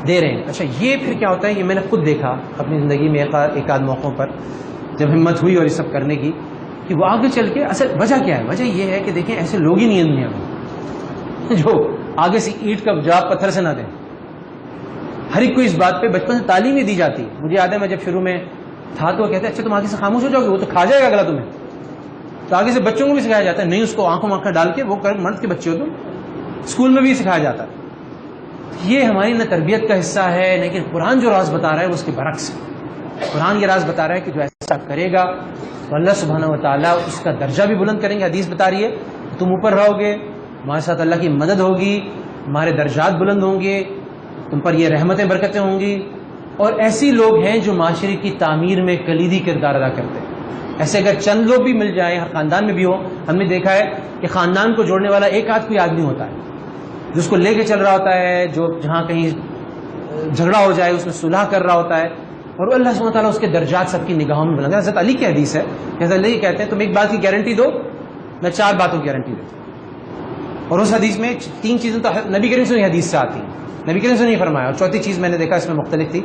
دے رہے ہیں۔ اچھا یہ پھر کیا ہوتا ہے؟ یہ میں نے خود دیکھا اپنی زندگی میں ایک آدھ موقعوں پر جب ہمت ہوئی اور یہ سب کرنے کی، کہ وہ آگے چل کے اصل وجہ کیا ہے؟ وجہ یہ ہے کہ دیکھیں ایسے لوگ ہی نہیں ہیں دنیا میں جو آگے سے اینٹ کا جواب پتھر سے نہ دیں۔ ہر ایک کو اس بات پہ بچپن سے تعلیم ہی دی جاتی۔ مجھے یاد ہے میں جب شروع میں تھا تو وہ کہتے ہیں اچھا تم آگے سے خاموش ہو جاؤ گے، وہ تو کھا جائے گا اگلا تمہیں۔ تو آگے سے بچوں کو بھی سکھایا جاتا ہے نہیں، اس کو آنکھوں میں آنکھیں ڈال کے وہ مرد کے بچے ہو تم، اسکول میں بھی سکھایا جاتا ہے۔ یہ ہماری نہ تربیت کا حصہ ہے، لیکن قرآن جو راز بتا رہا ہے اس کے برعکس ہے۔ قرآن یہ راز بتا رہا ہے کہ جو ایسا کرے گا تو اللہ سبحانہ و تعالیٰ اس کا درجہ بھی بلند کریں گے۔ حدیث بتا رہی ہے تم اوپر رہو گے، تمہارے ساتھ اللہ کی مدد ہوگی، تمہارے درجات بلند ہوں گے، تم پر یہ رحمتیں برکتیں ہوں گی۔ اور ایسی لوگ ہیں جو معاشرے کی تعمیر میں کلیدی کردار ادا کرتے ہیں۔ ایسے اگر چند لوگ بھی مل جائیں، ہر خاندان میں بھی ہو، ہم نے دیکھا ہے کہ خاندان کو جوڑنے والا ایک آدھ کوئی آدمی ہوتا ہے جو اس کو لے کے چل رہا ہوتا ہے، جو جہاں کہیں جھگڑا ہو جائے اس میں صلح کر رہا ہوتا ہے، اور اللہ سبحانہ تعالیٰ اس کے درجات سب کی نگاہوں میں بلند ہے۔ حضرت علی کی حدیث ہے، حضرت علی کہتے ہیں تم ایک بات کی گارنٹی دو، میں 4 باتوں کی گارنٹی دیتا ہوں۔ اور اس حدیث میں 3 چیزیں تو نبی کریم سے حدیث سے آتی ہیں، نبی کریم سے نہیں فرمایا، اور چوتھی چیز میں نے دیکھا اس میں مختلف تھی۔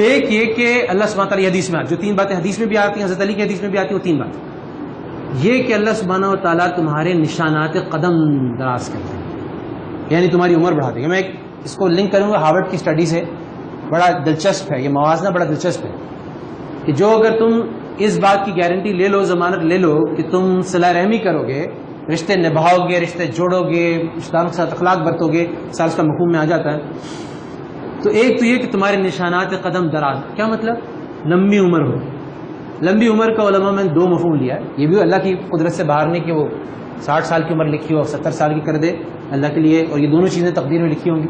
ایک یہ کہ اللہ سبحانہ تعالیٰ حدیث میں جو 3 باتیں حدیث میں بھی آتی ہیں، حضرت علی کی حدیث میں بھی آتی ہیں، وہ 3 باتیں یہ کہ اللہ سبحانہ و تعالیٰ تمہارے نشانات قدم دراز کرتے ہیں، یعنی تمہاری عمر بڑھا دے گا۔ میں اس کو لنک کروں گا ہارورڈ کی اسٹڈی سے، بڑا دلچسپ ہے یہ موازنہ، بڑا دلچسپ ہے کہ جو اگر تم اس بات کی گارنٹی لے لو، ضمانت لے لو کہ تم صلہ رحمی کرو گے، رشتے نبھاؤ گے، رشتے جوڑو گے، رشتہ داروں کے ساتھ اخلاق برتو گے، سال کا مفہوم میں آ جاتا ہے، تو ایک تو یہ کہ تمہارے نشانات قدم دراز، کیا مطلب؟ لمبی عمر ہو۔ لمبی عمر کا علماء میں 2 مفہوم لیا ہے، یہ بھی اللہ کی قدرت سے باہر نہیں کہ وہ 60 سال کی عمر لکھی ہو اور 70 سال کی کر دے اللہ کے لیے، اور یہ دونوں چیزیں تقدیر میں لکھی ہوں گی،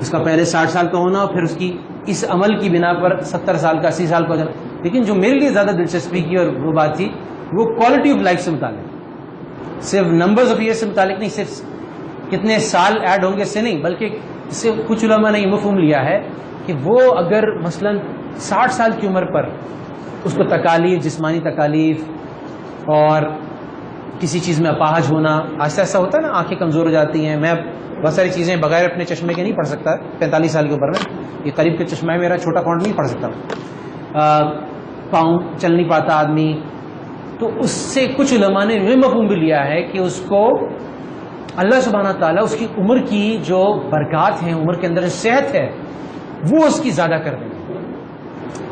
اس کا پہلے 60 سال کا ہونا اور پھر اس کی اس عمل کی بنا پر 70 سال کا 80 سال کا ہو جانا۔ لیکن جو میرے لیے زیادہ دلچسپی کی اور وہ بات تھی وہ کوالٹی آف لائف سے متعلق، صرف نمبرز آف ایئر سے متعلق نہیں، صرف کتنے سال ایڈ ہوں گے سے نہیں، بلکہ اس سے کچھ علماء نے یہ مفہوم لیا ہے کہ وہ اگر مثلا 60 سال کی عمر پر اس کو تکالیف، جسمانی تکالیف اور کسی چیز میں اپاہج ہونا، ایسا ایسا ہوتا ہے نا، آنکھیں کمزور ہو جاتی ہیں، میں بہت ساری چیزیں بغیر اپنے چشمے کے نہیں پڑھ سکتا 45 سال کی عمر میں، یہ قریب کے چشمہ ہے میرا، چھوٹا فونٹ نہیں پڑھ سکتا، پاؤں چل نہیں پاتا آدمی، تو اس سے کچھ علماء نے یہ مفہوم بھی لیا ہے کہ اس کو اللہ سبحانہ تعالیٰ اس کی عمر کی جو برکات ہیں، عمر کے اندر جو صحت ہے وہ اس کی زیادہ کر دیں گے۔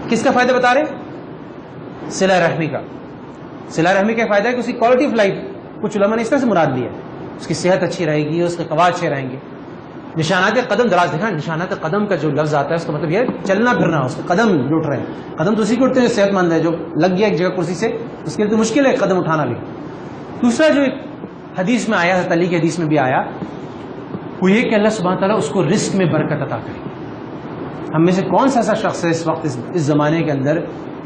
کس کا فائدہ بتا رہے ہیں؟ صلہ رحمی کا۔ صلہ رحمی کا فائدہ ہے کہ اس کی کوالٹی آف لائف، کچھ علماء نے اس طرح سے مراد لیا ہے، اس کی صحت اچھی رہے گی، اس کے قواعد اچھے رہیں گے. نشانات قدم دراز دیکھا، نشانات قدم کا جو لفظ آتا ہے اس کا مطلب یہ چلنا پھرنا، اس کے قدم لوٹ رہے ہیں. قدم تو اسی کو اٹھتے ہیں صحت مند ہے، جو لگ گیا ایک جگہ کرسی سے اس کے لیے تو مشکل ہے قدم اٹھانا بھی. دوسرا جو ایک حدیث میں آیا، حضرت علی کی حدیث میں بھی آیا، وہ یہ کہ اللہ سبحانہ تعالیٰ اس کو رزق میں برکت عطا کرے. ہم میں سے کون سا ایسا شخص ہے اس وقت اس زمانے کے اندر،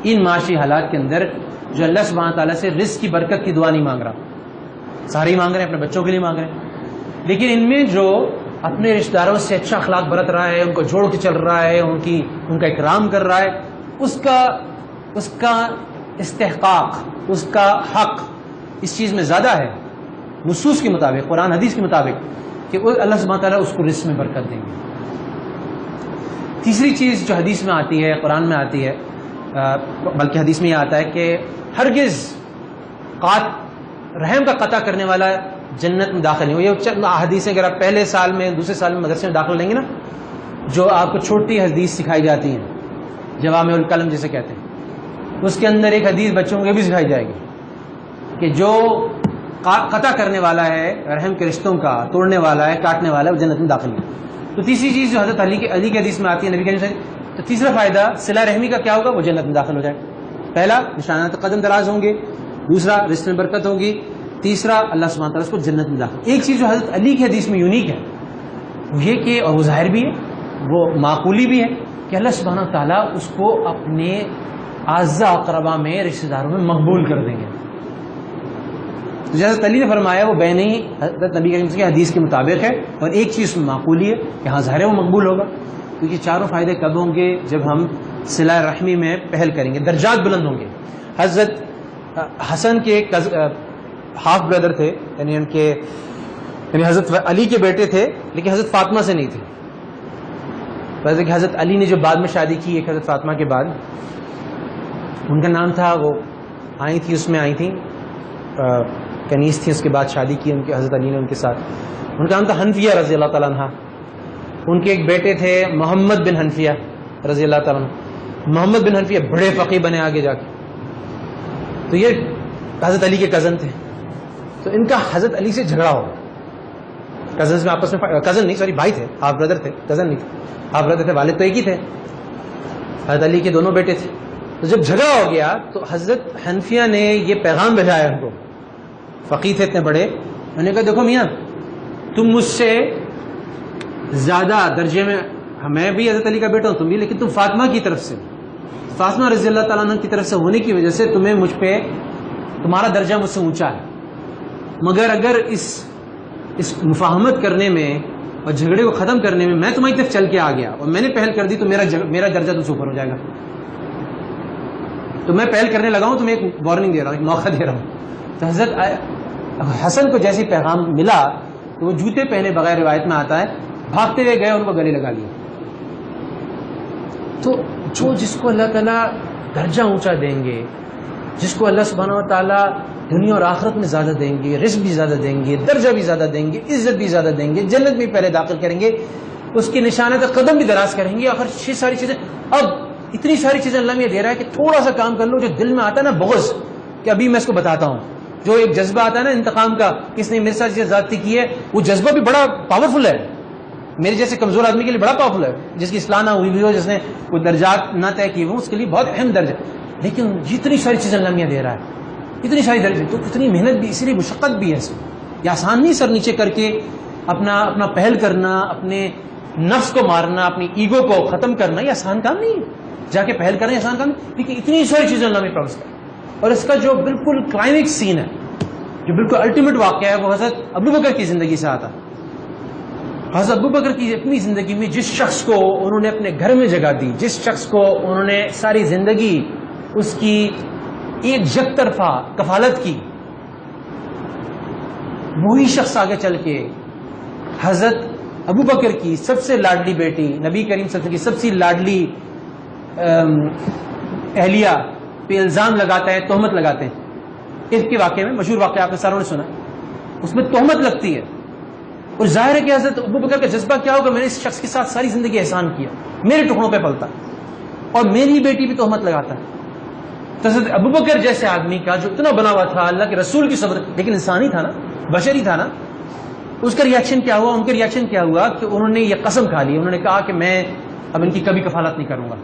ان معاشی حالات کے اندر، جو اللہ سبحانہ تعالیٰ سے رزق کی برکت کی دعا نہیں مانگ رہا؟ سارے ہی مانگ رہے ہیں، اپنے بچوں کے لیے مانگ رہے ہیں، لیکن ان میں جو اپنے رشتہ داروں سے اچھا اخلاق برت رہا ہے، ان کو جوڑ کے چل رہا ہے، ان کا اکرام کر رہا ہے، اس کا استحقاق، اس کا حق اس چیز میں زیادہ ہے نصوص کے مطابق، قرآن حدیث کے مطابق، کہ اللہ سبحانہ تعالیٰ اس کو رزق میں برکت دیں گے. تیسری چیز جو حدیث میں آتی ہے، قرآن میں آتی ہے، بلکہ حدیث میں یہ آتا ہے کہ ہرگز رحم کا قطع کرنے والا جنت میں داخل نہیں ہو. یہ حدیث اگر آپ پہلے سال میں دوسرے سال میں مدرسے میں داخل لیں گے نا، جو آپ کو چھوٹی حدیث سکھائی جاتی ہیں، جوامع الکلم جسے کہتے ہیں، اس کے اندر ایک حدیث بچوں کو بھی سکھائی جائے گی کہ جو قطع کرنے والا ہے، رحم کے رشتوں کا توڑنے والا ہے، کاٹنے والا ہے، وہ جنت میں داخل ہے. تو تیسری چیز جو حضرت علی کی حدیث میں آتی ہے، نبی کریم صلی اللہ علیہ وسلم، تو تیسرا فائدہ صلہ رحمی کا کیا ہوگا؟ وہ جنت میں داخل ہو جائے. پہلا نشانات قدم دراز ہوں گے، دوسرا رزق میں برکت ہوگی، تیسرا اللہ سبحانہ تعالیٰ اس کو جنت میں داخل. ایک چیز جو حضرت علی کی حدیث میں یونیک ہے وہ یہ کہ، اور وہ ظاہر بھی ہے، وہ معقولی بھی ہے، کہ اللہ سبحانہ تعالیٰ اس کو اپنے اعزا اقربا میں، رشتہ داروں میں مقبول کر دیں گے. حضرت علی نے فرمایا وہ بینی حضرت نبی کریم کی حدیث کے مطابق ہے، اور ایک چیز میں معقولی ہے کہ ہاں ظاہر ہے وہ مقبول ہوگا. کیونکہ چاروں فائدے کب ہوں گے؟ جب ہم صلہ رحمی میں پہل کریں گے، درجات بلند ہوں گے. حضرت حسن کے ہاف بردر تھے، یعنی حضرت علی کے بیٹے تھے، لیکن حضرت فاطمہ سے نہیں تھے. ویسے کہ حضرت علی نے جو بعد میں شادی کی ایک حضرت فاطمہ کے بعد، ان کا نام تھا، وہ آئی تھی، اس میں آئی تھیں، کنیز تھی، اس کے بعد شادی کی ان کے حضرت علی نے ان کے ساتھ. ان کا نام تھا حنفیہ رضی اللہ تعالیٰ عنہ. ان کے ایک بیٹے تھے محمد بن حنفیہ رضی اللہ تعالیٰ عنہ. محمد بن حنفیہ بڑے فقیہ بنے آگے جا کے. تو یہ حضرت علی کے کزن تھے. تو ان کا حضرت علی سے جھگڑا ہو، کزنز میں آپس میں، کزن نہیں، سوری، بھائی تھے، ہاف بردر تھے، کزن نہیں تھے، ہاف بردر تھے، والد تو ایک ہی تھے. حضرت علی کے دونوں بیٹے تھے. تو جب جھگڑا ہو گیا تو حضرت حنفیہ نے یہ پیغام بھیجایا ان کو، فقیہ تھے اتنے بڑے. انہوں نے کہا دیکھو میاں، تم مجھ سے زیادہ درجے میں، میں بھی حضرت علی کا بیٹا ہوں، تم بھی، لیکن تم فاطمہ کی طرف سے، فاطمہ رضی اللہ تعالیٰ عنہ کی طرف سے ہونے کی وجہ سے تمہیں مجھ پہ، تمہارا درجہ مجھ سے اونچا ہے. مگر اگر اس مفاہمت کرنے میں اور جھگڑے کو ختم کرنے میں تمہاری طرف چل کے آ گیا اور میں نے پہل کر دی تو میرا درجہ تم سے اوپر ہو جائے گا. تو میں پہل کرنے لگا ہوں، تمہیں ایک وارننگ دے رہا ہوں، ایک موقع دے رہا ہوں. تو حضرت حسن کو جیسے پیغام ملا تو وہ جوتے پہنے بغیر، روایت میں آتا ہے، بھاگتے ہوئے گئے، ان کو گلے لگا لیا. تو جو جس کو اللہ تعالیٰ درجہ اونچا دیں گے، جس کو اللہ سبحانہ و تعالیٰ دنیا اور آخرت میں زیادہ دیں گے، رزق بھی زیادہ دیں گے، درجہ بھی زیادہ دیں گے، عزت بھی زیادہ دیں گے، جنت بھی پہلے داخل کریں گے، اس کی نشانت قدم بھی دراز کریں گے. آخر چھ ساری چیزیں، اب اتنی ساری چیزیں اللہ میں دے رہا ہے کہ تھوڑا سا کام کر لو. جو دل میں آتا ہے نا بغض، کہ ابھی میں اس کو بتاتا ہوں، جو ایک جذبہ آتا ہے نا انتقام کا، کس نے میرے ساتھ یہ زیادتی کی ہے، وہ جذبہ بھی بڑا پاورفل ہے. میرے جیسے کمزور آدمی کے لیے بڑا پاورفل ہے، جس کی اصلاح نہ ہوئی ہو، جس نے کوئی درجات نہ طے کیے ہوں، اس کے لیے بہت اہم درجہ. لیکن جتنی ساری چیزیں اللہ میاں دے رہا ہے، اتنی ساری درجے، تو اتنی محنت بھی، اسی لیے مشقت بھی ہے اس میں. یہ آسان نہیں سر نیچے کر کے اپنا پہل کرنا، اپنے نفس کو مارنا، اپنی ایگو کو ختم کرنا، یہ آسان کام نہیں ہے. جا کے پہل کرنا آسان کام نہیں، لیکن اتنی ساری چیزیں اللہ میں پرومس کر. اور اس کا جو بالکل کلائمیکس سین ہے، جو بالکل الٹیمیٹ واقعہ ہے، وہ حضرت ابوبکر کی زندگی سے آتا. حضرت ابوبکر کی اپنی زندگی میں جس شخص کو انہوں نے اپنے گھر میں جگہ دی، جس شخص کو انہوں نے ساری زندگی اس کی ایک یک طرفہ کفالت کی، وہی شخص آگے چل کے حضرت ابوبکر کی سب سے لاڈلی بیٹی، نبی کریم صلی اللہ علیہ وسلم کی سب سے لاڈلی اہلیہ پہ الزام لگاتا ہے، تہمت لگاتے ہیں. اس کے واقعے میں مشہور واقعہ آپ نے ساروں نے سنا، اس میں تہمت لگتی ہے. اور ظاہر ہے کہ حضرت ابوبکر کا جذبہ کیا ہوگا، میں نے اس شخص کے ساتھ ساری زندگی احسان کیا، میرے ٹکڑوں پہ پلتا اور میری بیٹی بھی تہمت لگاتا ہے. تو حضرت ابوبکر جیسے آدمی کا جو اتنا بنا ہوا تھا، اللہ کے رسول کی صبر، لیکن انسانی تھا نا، بشری تھا نا، اس کا ریئیکشن کیا ہوا؟ ان کا ریئیکشن کیا ہوا کہ انہوں نے یہ قسم کھا لی، انہوں نے کہا کہ میں اب ان کی کبھی کفالت نہیں کروں گا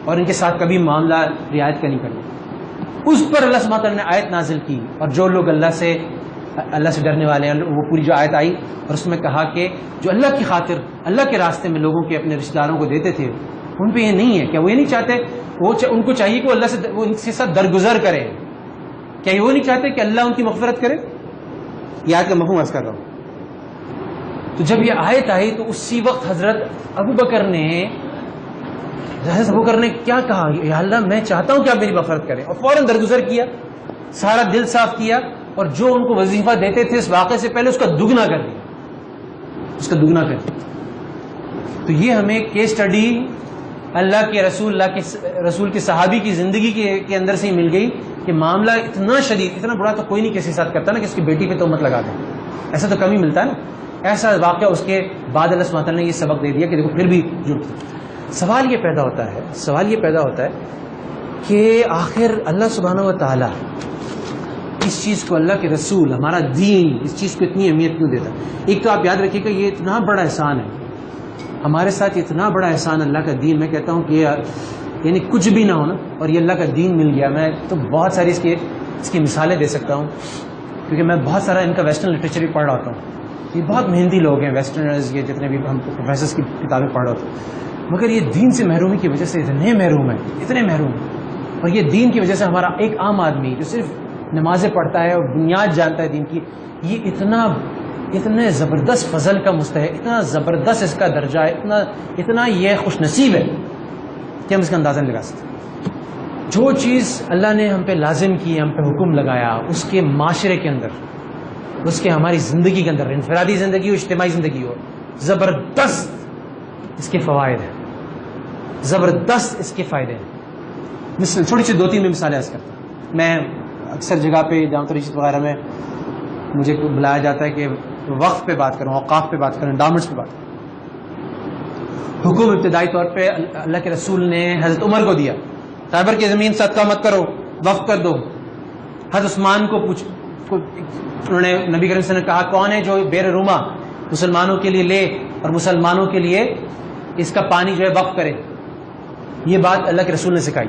اور ان کے ساتھ کبھی معاملہ رعایت کا نہیں کروں گا۔ اس پر اللہ سبحانہ تعالیٰ نے آیت نازل کی، اور جو لوگ اللہ سے ڈرنے والے ہیں، وہ پوری جو آیت آئی اور اس میں کہا کہ جو اللہ کی خاطر اللہ کے راستے میں لوگوں کے اپنے رشتہ داروں کو دیتے تھے، ان پہ یہ نہیں ہے۔ کیا وہ یہ نہیں چاہتے؟ ان کو چاہیے کہ وہ اللہ سے وہ ان کے ساتھ درگزر کرے۔ کیا وہ نہیں چاہتے کہ اللہ ان کی مغفرت کرے؟ یہ آیت کا مفہوم عرض کر رہا ہوں۔ تو جب یہ آیت آئی تو اسی وقت حضرت ابو بکر نے کیا کہا؟ یا اللہ میں چاہتا ہوں کہ آپ میری مغفرت کریں، اور فوراً درگزر کیا، سارا دل صاف کیا، اور جو ان کو وظیفہ دیتے تھے اس واقعے سے پہلے اس کا دگنا کر دیا، تو یہ ہمیں کیس اسٹڈی اللہ کے رسول کے صحابی کی زندگی کے اندر سے ہی مل گئی کہ معاملہ اتنا شدید، اتنا بڑا تو کوئی نہیں کسی ساتھ کرتا نا کہ اس کی بیٹی پہ تہمت لگا دیں، ایسا تو کم ہی ملتا ہے نا۔ ایسا واقعہ اس کے بعد اللہ سبحانہ تعالیٰ نے یہ سبق دے دیا کہ دیکھو پھر بھی سوال یہ پیدا ہوتا ہے کہ آخر اللہ سبحانہ و تعالیٰ اس چیز کو، اللہ کے رسول، ہمارا دین اس چیز کو اتنی اہمیت کیوں دیتا ہے؟ ایک تو آپ یاد رکھیے کہ یہ اتنا بڑا احسان ہے ہمارے ساتھ، اتنا بڑا احسان اللہ کا دین۔ میں کہتا ہوں کہ یعنی کچھ بھی نہ ہونا اور یہ اللہ کا دین مل گیا۔ میں تو بہت ساری اس کی مثالیں دے سکتا ہوں، کیونکہ میں بہت سارا ان کا ویسٹرن لٹریچر بھی پڑھ رہا ہوتا ہوں۔ یہ بہت محنتی لوگ ہیں ویسٹرنرز، یہ جتنے بھی ہم پروفیسرز کی کتابیں پڑھ رہے ہوتے ہیں، مگر یہ دین سے محرومی کی وجہ سے اتنے محروم ہیں، اور یہ دین کی وجہ سے ہمارا ایک عام آدمی جو صرف نمازیں پڑھتا ہے اور بنیاد جانتا ہے دین کی، یہ اتنے زبردست فضل کا مستحق، اتنا زبردست اس کا درجہ ہے، اتنا یہ خوش نصیب ہے کہ ہم اس کا اندازہ نہیں لگا سکتے۔ جو چیز اللہ نے ہم پہ لازم کی، ہم پہ حکم لگایا، اس کے معاشرے کے اندر، اس کے ہماری زندگی کے اندر، انفرادی زندگی ہو، اجتماعی زندگی ہو، زبردست اس کے فوائد ہیں، زبردست اس کے فائدے ہیں۔ چھوٹی سی 2-3 مثالیں عرض کرتا ہوں۔ میں اکثر جگہ پہ جامع مسجد وغیرہ میں مجھے بلایا جاتا ہے کہ وقف پہ بات کروں، اوقاف پہ بات کروں، انڈاؤمنٹس پہ بات کروں۔ حکم ابتدائی طور پہ اللہ کے رسول نے حضرت عمر کو دیا، خیبر کی زمین صدقہ مت کرو، وقف کر دو۔ حضرت عثمان کو انہوں نے نبی کریم صلی اللہ علیہ وسلم نے کہا کون ہے جو بیر روما مسلمانوں کے لیے لے اور مسلمانوں کے لیے اس کا پانی جو ہے وقف کرے؟ یہ بات اللہ کے رسول نے سکھائی۔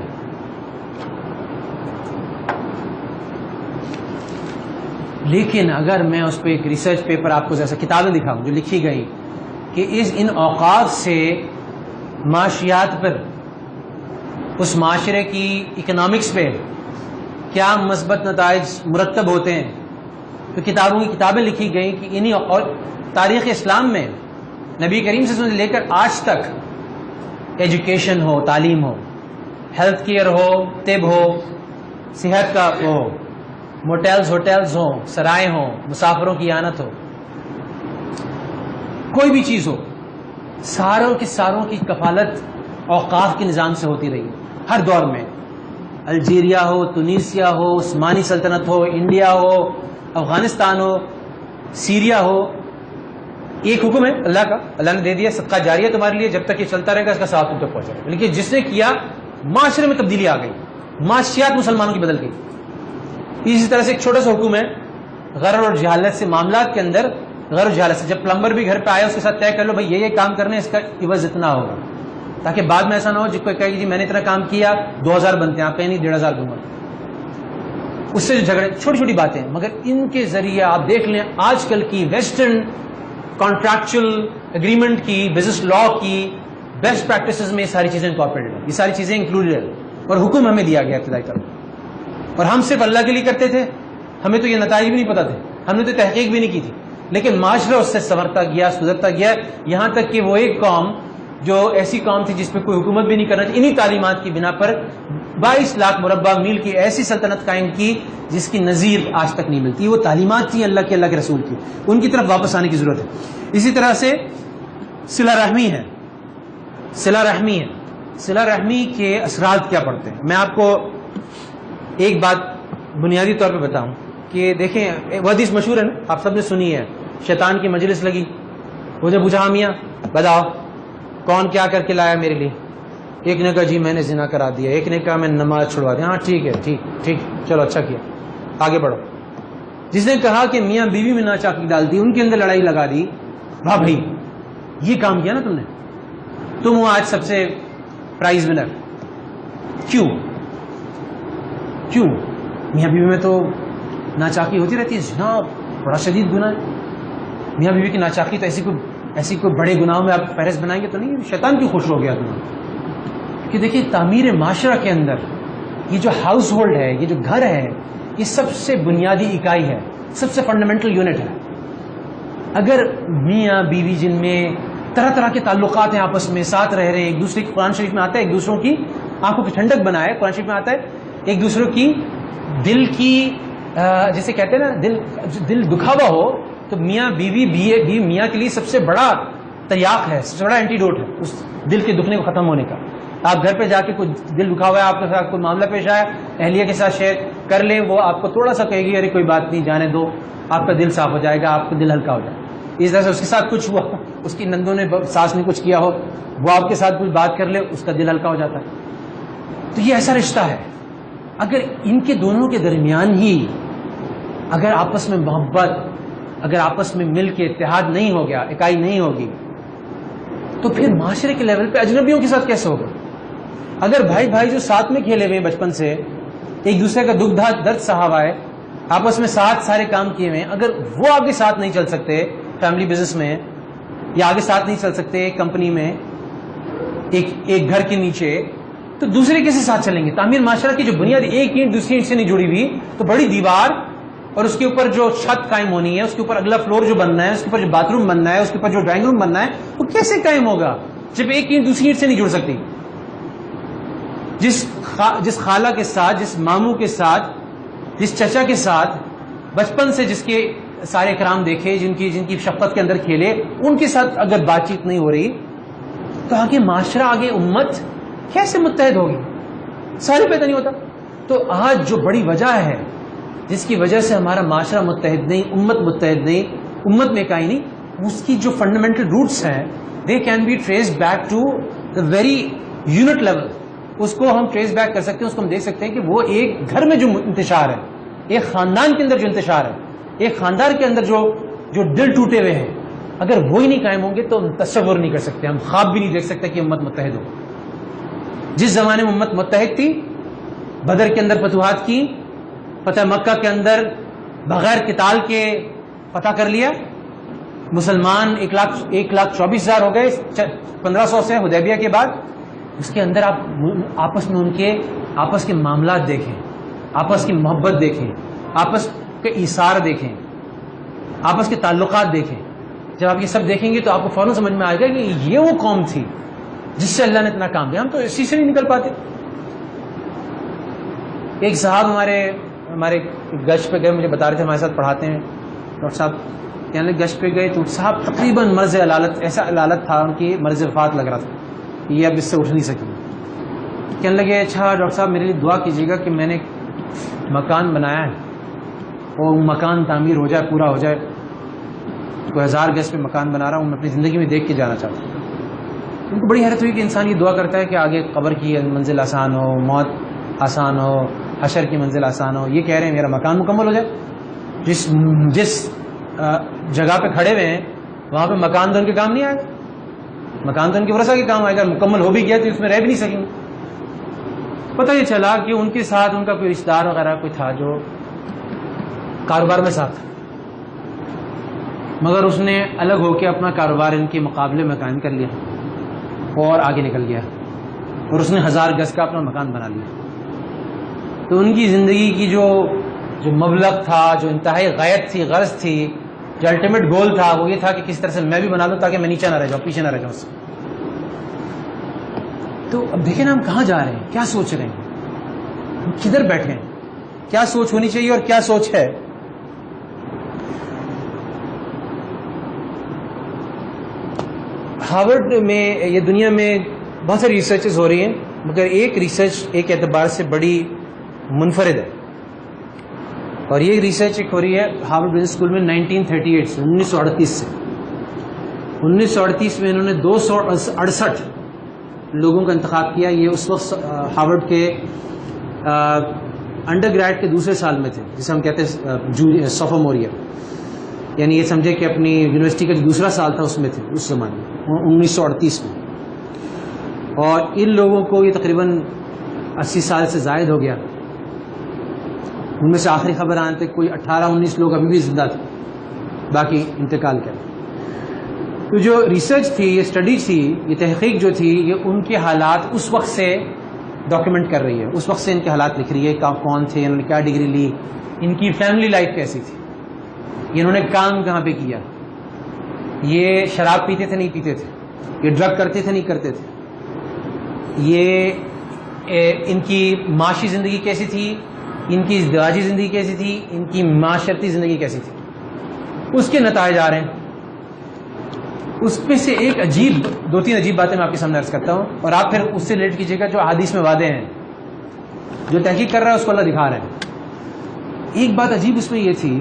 لیکن اگر میں اس پہ ایک ریسرچ پیپر آپ کو جیسا کتابیں دکھاؤں جو لکھی گئی کہ ان اوقات سے معاشیات پر، اس معاشرے کی اکنامکس پہ کیا مثبت نتائج مرتب ہوتے ہیں، تو کتابیں لکھی گئیں کہ اور تاریخ اسلام میں نبی کریم سے لے کر آج تک ایجوکیشن ہو، تعلیم ہو، ہیلتھ کیئر ہو، طب ہو، صحت کا ہو، موٹیلز ہوٹلز ہوں، سرائے ہوں، مسافروں کی اعانت ہو، کوئی بھی چیز ہو، ساروں کی کفالت اوقاف کے نظام سے ہوتی رہی ہر دور میں۔ الجیریا ہو، تونسیا ہو، عثمانی سلطنت ہو، انڈیا ہو، افغانستان ہو، سیریا ہو، ایک حکم ہے اللہ کا، اللہ نے دے دیا صدقہ جاریہ تمہارے لیے، جب تک یہ چلتا رہے گا اس کا ثواب تم تک پہنچے گا۔ لیکن جس نے کیا، معاشرے میں تبدیلی آ گئی، معاشیات مسلمانوں کی بدل گئی۔ اسی طرح سے ایک چھوٹا سا حکم ہے غرر اور جہالت سے، معاملات کے اندر غرر اور جہالت سے، جب پلمبر بھی گھر پہ آیا اس کے ساتھ طے کر لو بھائی یہ کام کرنے اس کا عوض اتنا ہوگا، تاکہ بعد میں ایسا نہ ہو جس کو کہے کہ جی میں نے اتنا کام کیا 2000 بنتے ہیں، آپ کہیں نہیں 1500 دوں گا۔ اس سے جو جھگڑے، چھوٹی چھوٹی باتیں، مگر ان کے ذریعے آپ دیکھ لیں آج کل کی ویسٹرن کانٹریکچل اگریمنٹ کی، بزنس لا کی بیسٹ پریکٹسز میں یہ ساری چیزیں انکارپوریٹڈ ہیں، یہ ساری چیزیں انکلوڈیڈ ہیں، اور حکم ہمیں دیا گیا ابتدائی طور پر، اور ہم صرف اللہ کے لیے کرتے تھے، ہمیں تو یہ نتائج بھی نہیں پتا تھے، ہم نے تو تحقیق بھی نہیں کی تھی، لیکن معاشرہ اس سے سنورتا گیا، سدھرتا گیا، یہاں تک کہ وہ ایک قوم جو ایسی قوم تھی جس پہ کوئی حکومت بھی نہیں کرنا تھی، انہی تعلیمات کی بنا پر 22 لاکھ مربع میل کی ایسی سلطنت قائم کی جس کی نظیر آج تک نہیں ملتی۔ وہ تعلیمات تھیں اللہ کے رسول کی، ان کی طرف واپس آنے کی ضرورت ہے۔ اسی طرح سے صلہ رحمی ہے، صلہ رحمی کے اثرات کیا پڑتے ہیں؟ میں آپ کو ایک بات بنیادی طور پہ بتاؤں کہ دیکھیں وہ حدیث مشہور ہے نا، آپ سب نے سنی ہے، شیطان کی مجلس لگی، وہ جب پوچھا میاں بتاؤ کون کیا کر کے لایا میرے لیے؟ ایک نے کہا جی میں نے زنا کرا دیا، ایک نے کہا میں نماز چھڑوا دیا۔ ہاں ٹھیک ہے، ٹھیک چلو اچھا کیا، آگے بڑھو۔ جس نے کہا کہ میاں بیوی میں ناچاکی ڈال دی, ان کے اندر لڑائی لگا دی, واہ بھائی یہ کام کیا نا تم نے, تم ہو آج سب سے پرائز ونر. کیوں میاں بیوی میں تو ناچاکی ہوتی رہتی ہے, جناب بڑا شدید گناہ ہے. میاں بیوی کی ناچاکی تو ایسی کوئی بڑے گناہوں میں آپ فہرست بنائیں گے تو نہیں, شیطان کیوں خوش ہو گیا تمہیں؟ کہ دیکھیے تعمیر معاشرہ کے اندر یہ جو ہاؤس ہولڈ ہے, یہ جو گھر ہے, یہ سب سے بنیادی اکائی ہے, سب سے فنڈامنٹل یونٹ ہے. اگر میاں بیوی جن میں طرح طرح کے تعلقات ہیں, آپس میں ساتھ رہ رہے ہیں, ایک دوسرے کی, قرآن شریف میں آتا ہے ایک دوسروں کی آنکھوں کی ٹھنڈک بنائے, قرآن شریف میں آتا ہے ایک دوسروں کی دل کی جسے کہتے ہیں نا دل دکھا ہوا ہو, تو میاں بیوی میاں کے لیے سب سے بڑا تریاق ہے, سب سے بڑا اینٹیڈوٹ ہے اس دل کے دکھنے کو ختم ہونے کا. آپ گھر پہ جا کے کوئی دل دکھا ہوا ہے, آپ کے ساتھ کوئی معاملہ پیش آیا, اہلیہ کے ساتھ شیئر کر لیں, وہ آپ کو تھوڑا سا کہے گی ارے کوئی بات نہیں جانے دو, آپ کا دل صاف ہو جائے گا, آپ کا دل ہلکا ہو جائے گا. اس طرح سے اس کے ساتھ کچھ ہوا, اس کی نندوں نے ساس نے کچھ کیا ہو, وہ آپ کے ساتھ کچھ بات کر لے, اس کا دل ہلکا ہو جاتا ہے. تو یہ ایسا رشتہ ہے. اگر ان کے دونوں کے درمیان ہی اگر آپس میں محبت, اگر آپس میں مل کے اتحاد نہیں ہو گیا, اکائی نہیں ہوگی, تو پھر معاشرے کے لیول پہ اجنبیوں کے ساتھ کیسے ہوگا؟ اگر بھائی جو ساتھ میں کھیلے ہوئے ہیں بچپن سے, ایک دوسرے کا دکھ درد سہا ہوا ہے, آپس میں ساتھ سارے کام کیے ہوئے ہیں, اگر وہ آگے ساتھ نہیں چل سکتے فیملی بزنس میں, یا آگے ساتھ نہیں چل سکتے کمپنی میں, ایک گھر کے نیچے, تو دوسرے کیسے ساتھ چلیں گے؟ تعمیر معاشرہ کی جو بنیاد ایک اینٹ دوسری اینٹ سے نہیں جڑی ہوئی, تو بڑی دیوار اور اس کے اوپر جو چھت قائم ہونی ہے, اس کے اوپر اگلا فلور جو بننا ہے, اس کے اوپر جو باتھ روم بننا ہے, اس کے اوپر جو ڈرائنگ روم بننا ہے, وہ کیسے قائم ہوگا جب ایک اینٹ دوسری اینٹ سے نہیں جڑ سکتی؟ جس خالہ کے ساتھ, جس ماموں کے ساتھ, جس چچا کے ساتھ بچپن سے جس کے سارے کرام دیکھے, جن کی شفقت کے اندر کھیلے, ان کے ساتھ اگر بات چیت نہیں ہو رہی, تو آگے معاشرہ, آگے امت کیسے متحد ہوگی؟ سارے پیدا نہیں ہوتا. تو آج جو بڑی وجہ ہے جس کی وجہ سے ہمارا معاشرہ متحد نہیں, امت متحد نہیں, امت میں اکائی نہیں, اس کی جو فنڈامنٹل روٹس ہیں, they can be trace back to the very unit level. اس کو ہم ٹریس بیک کر سکتے ہیں, اس کو ہم دیکھ سکتے ہیں کہ وہ ایک گھر میں جو انتشار ہے, ایک خاندان کے اندر جو انتشار ہے, ایک خاندان کے اندر جو دل ٹوٹے ہوئے ہیں, اگر وہی نہیں قائم ہوں گے تو ہم تصور نہیں کر سکتے, ہم خواب بھی نہیں دیکھ سکتے کہ امت متحد ہو. جس زمانے میں امت متحد تھی, بدر کے اندر فتوحات کی, فتح مکہ کے اندر بغیر قتال کے فتح کر لیا, مسلمان 1,24,000 ہو گئے 1500 سے حدیبیہ کے بعد. اس کے اندر آپ آپس میں ان کے آپس کے معاملات دیکھیں, آپس کی محبت دیکھیں, آپس کے ایثار دیکھیں, آپس کے تعلقات دیکھیں. جب آپ یہ سب دیکھیں گے تو آپ کو فوراً سمجھ میں آئے گا کہ یہ وہ قوم تھی جس سے اللہ نے اتنا کام کیا. ہم تو اسی سے نہیں نکل پاتے. ایک صاحب ہمارے گشت پہ گئے, مجھے بتا رہے تھے, ہمارے ساتھ پڑھاتے ہیں ڈاکٹر صاحب, کہنے لگے گشت پہ گئے تو صاحب تقریباً مرض علالت, ایسا علالت تھا ان کی, مرض وفات لگ رہا تھا, یہ اب اس سے اٹھ نہیں سکی. کہنے لگے اچھا ڈاکٹر صاحب میرے لیے دعا کیجیے گا کہ میں نے مکان بنایا ہے, وہ مکان تعمیر ہو جائے, پورا ہو جائے, کوئی 1000 گز پہ مکان بنا رہا ہوں, میں اپنی زندگی میں دیکھ کے جانا چاہتا ہوں. ان کو بڑی حیرت ہوئی کہ انسان یہ دعا کرتا ہے کہ آگے قبر کی منزل آسان ہو, موت آسان ہو, حشر کی منزل آسان ہو. یہ کہہ رہے ہیں میرا مکان مکمل ہو جائے. جس جگہ پہ کھڑے ہوئے ہیں وہاں پہ مکان تو ان کے کام نہیں آئے گا, مکان تو ان کے ورثہ کے کام آئے گا. مکمل ہو بھی گیا تو اس میں رہ بھی نہیں سکیں گے. پتہ یہ چلا کہ ان کے ساتھ ان کا کوئی رشتہ دار وغیرہ کوئی تھا جو کاروبار میں ساتھ تھا, مگر اس نے الگ ہو کے اپنا کاروبار ان کے مقابلے میں قائم کر لیا اور آگے نکل گیا, اور اس نے 1000 گز کا اپنا مکان بنا لیا. تو ان کی زندگی کی جو مبلغ تھا, جو انتہائی غایت تھی, غرض تھی, جو الٹیمیٹ گول تھا, وہ یہ تھا کہ کس طرح سے میں بھی بنا لوں تاکہ میں نیچے نہ رہ جاؤں, پیچھے نہ رہ جاؤں اس سے. تو اب دیکھیں نا ہم کہاں جا رہے ہیں, کیا سوچ رہے ہیں, ہم کدھر بیٹھے ہیں, کیا سوچ ہونی چاہیے اور کیا سوچ ہے. ہارورڈ میں یہ دنیا میں بہت ساری ریسرچز ہو رہی ہیں, مگر ایک ریسرچ ایک اعتبار سے بڑی منفرد ہے, اور یہ ریسرچ ایک ہو رہی ہے ہارورڈ بزنس اسکول میں 1938 سے 1938 سے. 1938 میں انہوں نے 268 لوگوں کا انتخاب کیا. یہ اس وقت ہارورڈ کے انڈر گریڈ کے دوسرے سال میں تھے، جسے ہم کہتے ہیں سوفامور ایئر، یعنی یہ سمجھے کہ اپنی یونیورسٹی کا جو دوسرا سال تھا اس میں تھے اس زمانے میں 1938 میں. اور ان لوگوں کو یہ تقریباً 80 سال سے زائد ہو گیا. ان میں سے آخری خبر آنے تک کوئی 18-19 لوگ ابھی بھی زندہ تھے، باقی انتقال کر. تو جو ریسرچ تھی، یہ اسٹڈی تھی، یہ تحقیق جو تھی، یہ ان کے حالات اس وقت سے ڈاکیومنٹ کر رہی ہے، اس وقت سے ان کے حالات لکھ رہی ہے. کون تھے، انہوں نے کیا ڈگری لی، ان کی فیملی لائف کیسی تھی، انہوں نے کام کہاں پہ کیا، یہ شراب پیتے تھے نہیں پیتے تھے، یہ ڈرگ کرتے تھے نہیں کرتے تھے، یہ ان کی معاشی زندگی کیسی تھی، ان کی ازدواجی زندگی کیسی تھی، ان کی معاشرتی زندگی کیسی تھی، اس کے نتائج آ رہے ہیں. اس میں سے ایک عجیب 2-3 عجیب باتیں میں آپ کے سامنے عرض کرتا ہوں، اور آپ پھر اس سے ریلیٹ کیجیے گا جو احادیث میں وعدے ہیں، جو تحقیق کر رہا ہے اس کو اللہ دکھا رہے ہیں. ایک بات عجیب اس میں یہ تھی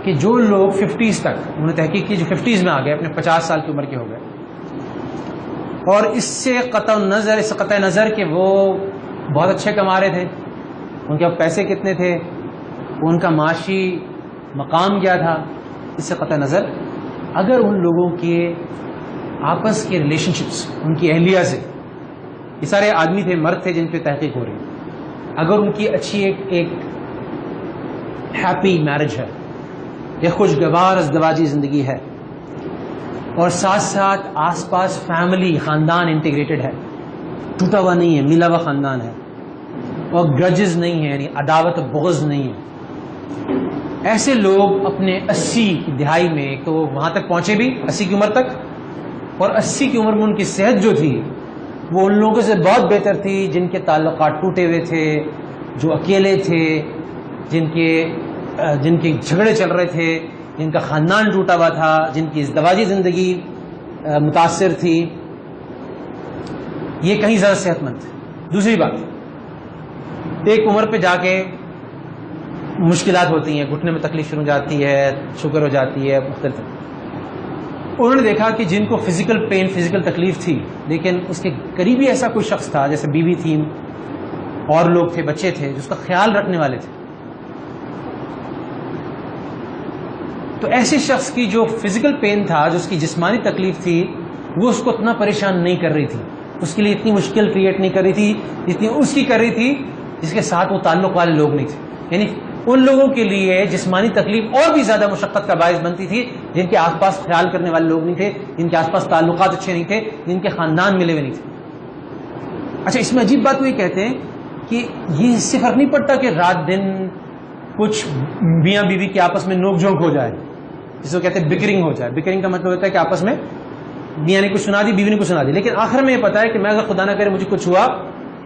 کہ جو لوگ 50s تک، انہوں نے تحقیق کی، جو 50s میں آ گئے، اپنے 50 سال کی عمر کے ہو گئے، اور اس سے قطع نظر کہ وہ بہت اچھے کما رہے تھے، ان کے پیسے کتنے تھے، ان کا معاشی مقام کیا تھا، اس سے قطع نظر اگر ان لوگوں کے آپس کے ریلیشن شپس، ان کی اہلیہ سے، یہ سارے آدمی تھے، مرد تھے جن پہ تحقیق ہو رہی ہے، اگر ان کی اچھی ایک ہیپی میرج ہے، ایک خوشگوار ازدواجی زندگی ہے، اور ساتھ ساتھ آس پاس فیملی، خاندان انٹیگریٹڈ ہے، ٹوٹا ہوا نہیں ہے، ملا ہوا خاندان ہے، اور گرجز نہیں ہے، یعنی عداوت و بغض نہیں ہے، ایسے لوگ اپنے 80 کی دہائی میں، ایک تو وہاں تک پہنچے بھی 80 کی عمر تک، اور 80 کی عمر میں ان کی صحت جو تھی وہ ان لوگوں سے بہت بہتر تھی جن کے تعلقات ٹوٹے ہوئے تھے، جو اکیلے تھے، جن کے جھگڑے چل رہے تھے، جن کا خاندان ٹوٹا ہوا تھا، جن کی ازدواجی زندگی متاثر تھی، یہ کہیں زیادہ صحت مند تھے. دوسری بات، ایک عمر پہ جا کے مشکلات ہوتی ہیں، گھٹنے میں تکلیف شروع ہو جاتی ہے، شوگر ہو جاتی ہے، مختلف. انہوں نے دیکھا کہ جن کو فزیکل پین، فزیکل تکلیف تھی، لیکن اس کے قریبی ایسا کوئی شخص تھا، جیسے بیوی تھی اور لوگ تھے، بچے تھے، جو اس کا خیال رکھنے والے تھے، تو ایسے شخص کی جو فزیکل پین تھا، جو اس کی جسمانی تکلیف تھی، وہ اس کو اتنا پریشان نہیں کر رہی تھی، اس کے لیے اتنی مشکل کریٹ نہیں کر رہی تھی جتنی اس کی کر رہی تھی جس کے ساتھ وہ تعلق والے لوگ نہیں تھے. یعنی ان لوگوں کے لیے جسمانی تکلیف اور بھی زیادہ مشقت کا باعث بنتی تھی جن کے آس پاس خیال کرنے والے لوگ نہیں تھے، جن کے آس پاس تعلقات اچھے نہیں تھے، جن کے خاندان ملے ہوئے نہیں تھے. اچھا، اس میں عجیب بات وہ یہ کہتے ہیں کہ یہ اس سے فرق نہیں پڑتا کہ رات دن کچھ میاں بیوی کے آپس میں نوک جھونک ہو جائے، جس کو کہتے ہیں بکرنگ ہو جائے. بکرنگ کا مطلب ہوتا ہے کہ آپس میں میاں نے کچھ سنا دی، بیوی نے کچھ سنا دی، لیکن آخر میں یہ پتا ہے کہ میں اگر خدا نہ کرے مجھے کچھ ہوا،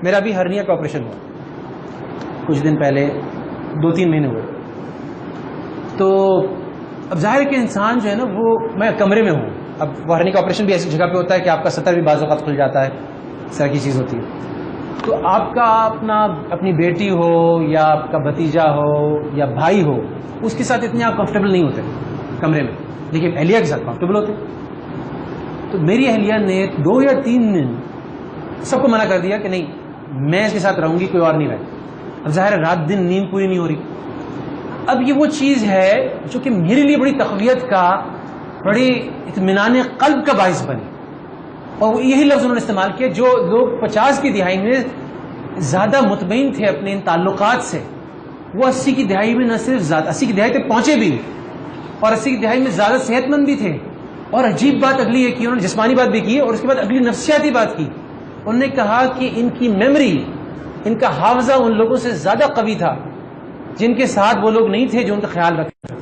میرا بھی ہرنیا کا آپریشن ہوا کچھ دن پہلے، 2-3 مہینے ہوئے. تو اب ظاہر ہے کہ انسان جو ہے نا، وہ میں کمرے میں ہوں، اب وہ ہرنی کا آپریشن بھی ایسی جگہ پہ ہوتا ہے کہ آپ کا سطر بھی بعض اوقات کھل جاتا ہے، اس طرح کی چیز ہوتی ہے. تو آپ کا اپنی بیٹی ہو یا آپ کا بھتیجا ہو یا بھائی ہو، اس کے ساتھ اتنے آپ کمفرٹیبل نہیں ہوتے کمرے میں، لیکن اہلیہ کے ساتھ کمفرٹیبل ہوتے. تو میری اہلیہ نے 2 یا 3 دن سب کو منع کر دیا کہ نہیں، میں اس کے ساتھ رہوں گی، کوئی اور نہیں رہے. اب ظاہر ہے رات دن نیند پوری نہیں ہو رہی. اب یہ وہ چیز ہے جو کہ میرے لیے بڑی تقویت کا، بڑی اطمینان قلب کا باعث بنی. اور یہی لفظ انہوں نے استعمال کیا، جو لوگ 50 کی دہائی میں زیادہ مطمئن تھے اپنے ان تعلقات سے، وہ 80 کی دہائی میں نہ صرف 80 کی دہائی تک پہنچے بھی، اور 80 کی دہائی میں زیادہ صحت مند بھی تھے. اور عجیب بات اگلی ہے کہ انہوں نے جسمانی بات بھی کی، اور اس کے بعد اگلی نفسیاتی بات کی. انہوں نے کہا کہ ان کی میموری، ان کا حافظہ ان لوگوں سے زیادہ قوی تھا جن کے ساتھ وہ لوگ نہیں تھے جو ان کا خیال رکھتے تھے.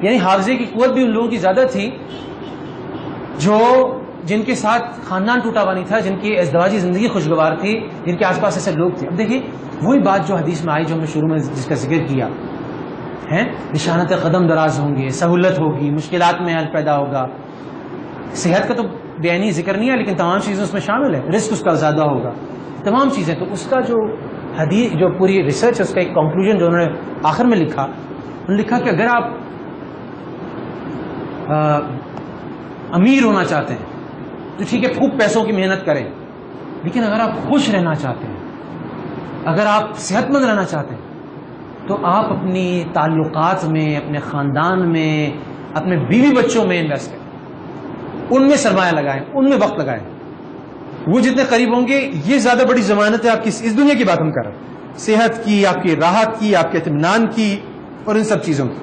یعنی حافظے کی قوت بھی ان لوگوں کی زیادہ تھی جن کے ساتھ خاندان ٹوٹا ہوا نہیں تھا، جن کی ازدواجی زندگی خوشگوار تھی، جن کے آس پاس ایسے لوگ تھے. اب دیکھیں وہی بات جو حدیث میں آئی، جو ہم نے شروع میں جس کا ذکر کیا ہے، نشانت قدم دراز ہوں گے، سہولت ہوگی، مشکلات میں حل پیدا ہوگا. صحت کا تو بیانی ذکر نہیں ہے، لیکن تمام چیزیں اس میں شامل ہے، رزق اس کا زیادہ ہوگا، تمام چیزیں. تو اس کا جو حدیث، جو پوری ریسرچ ہے، اس کا ایک کنکلوژن جو انہوں نے آخر میں لکھا، انہوں نے لکھا کہ اگر آپ امیر ہونا چاہتے ہیں تو ٹھیک ہے، خوب پیسوں کی محنت کریں، لیکن اگر آپ خوش رہنا چاہتے ہیں اگر آپ صحت مند رہنا چاہتے ہیں تو آپ اپنی تعلقات میں، اپنے خاندان میں، اپنے بیوی بچوں میں انویسٹ کریں، ان میں سرمایہ لگائیں، ان میں وقت لگائیں. وہ جتنے قریب ہوں گے یہ زیادہ بڑی ضمانت ہے آپ کی. اس دنیا کی بات ہم کر رہے ہیں، صحت کی، آپ کی راحت کی، آپ کے اطمینان کی، اور ان سب چیزوں کی.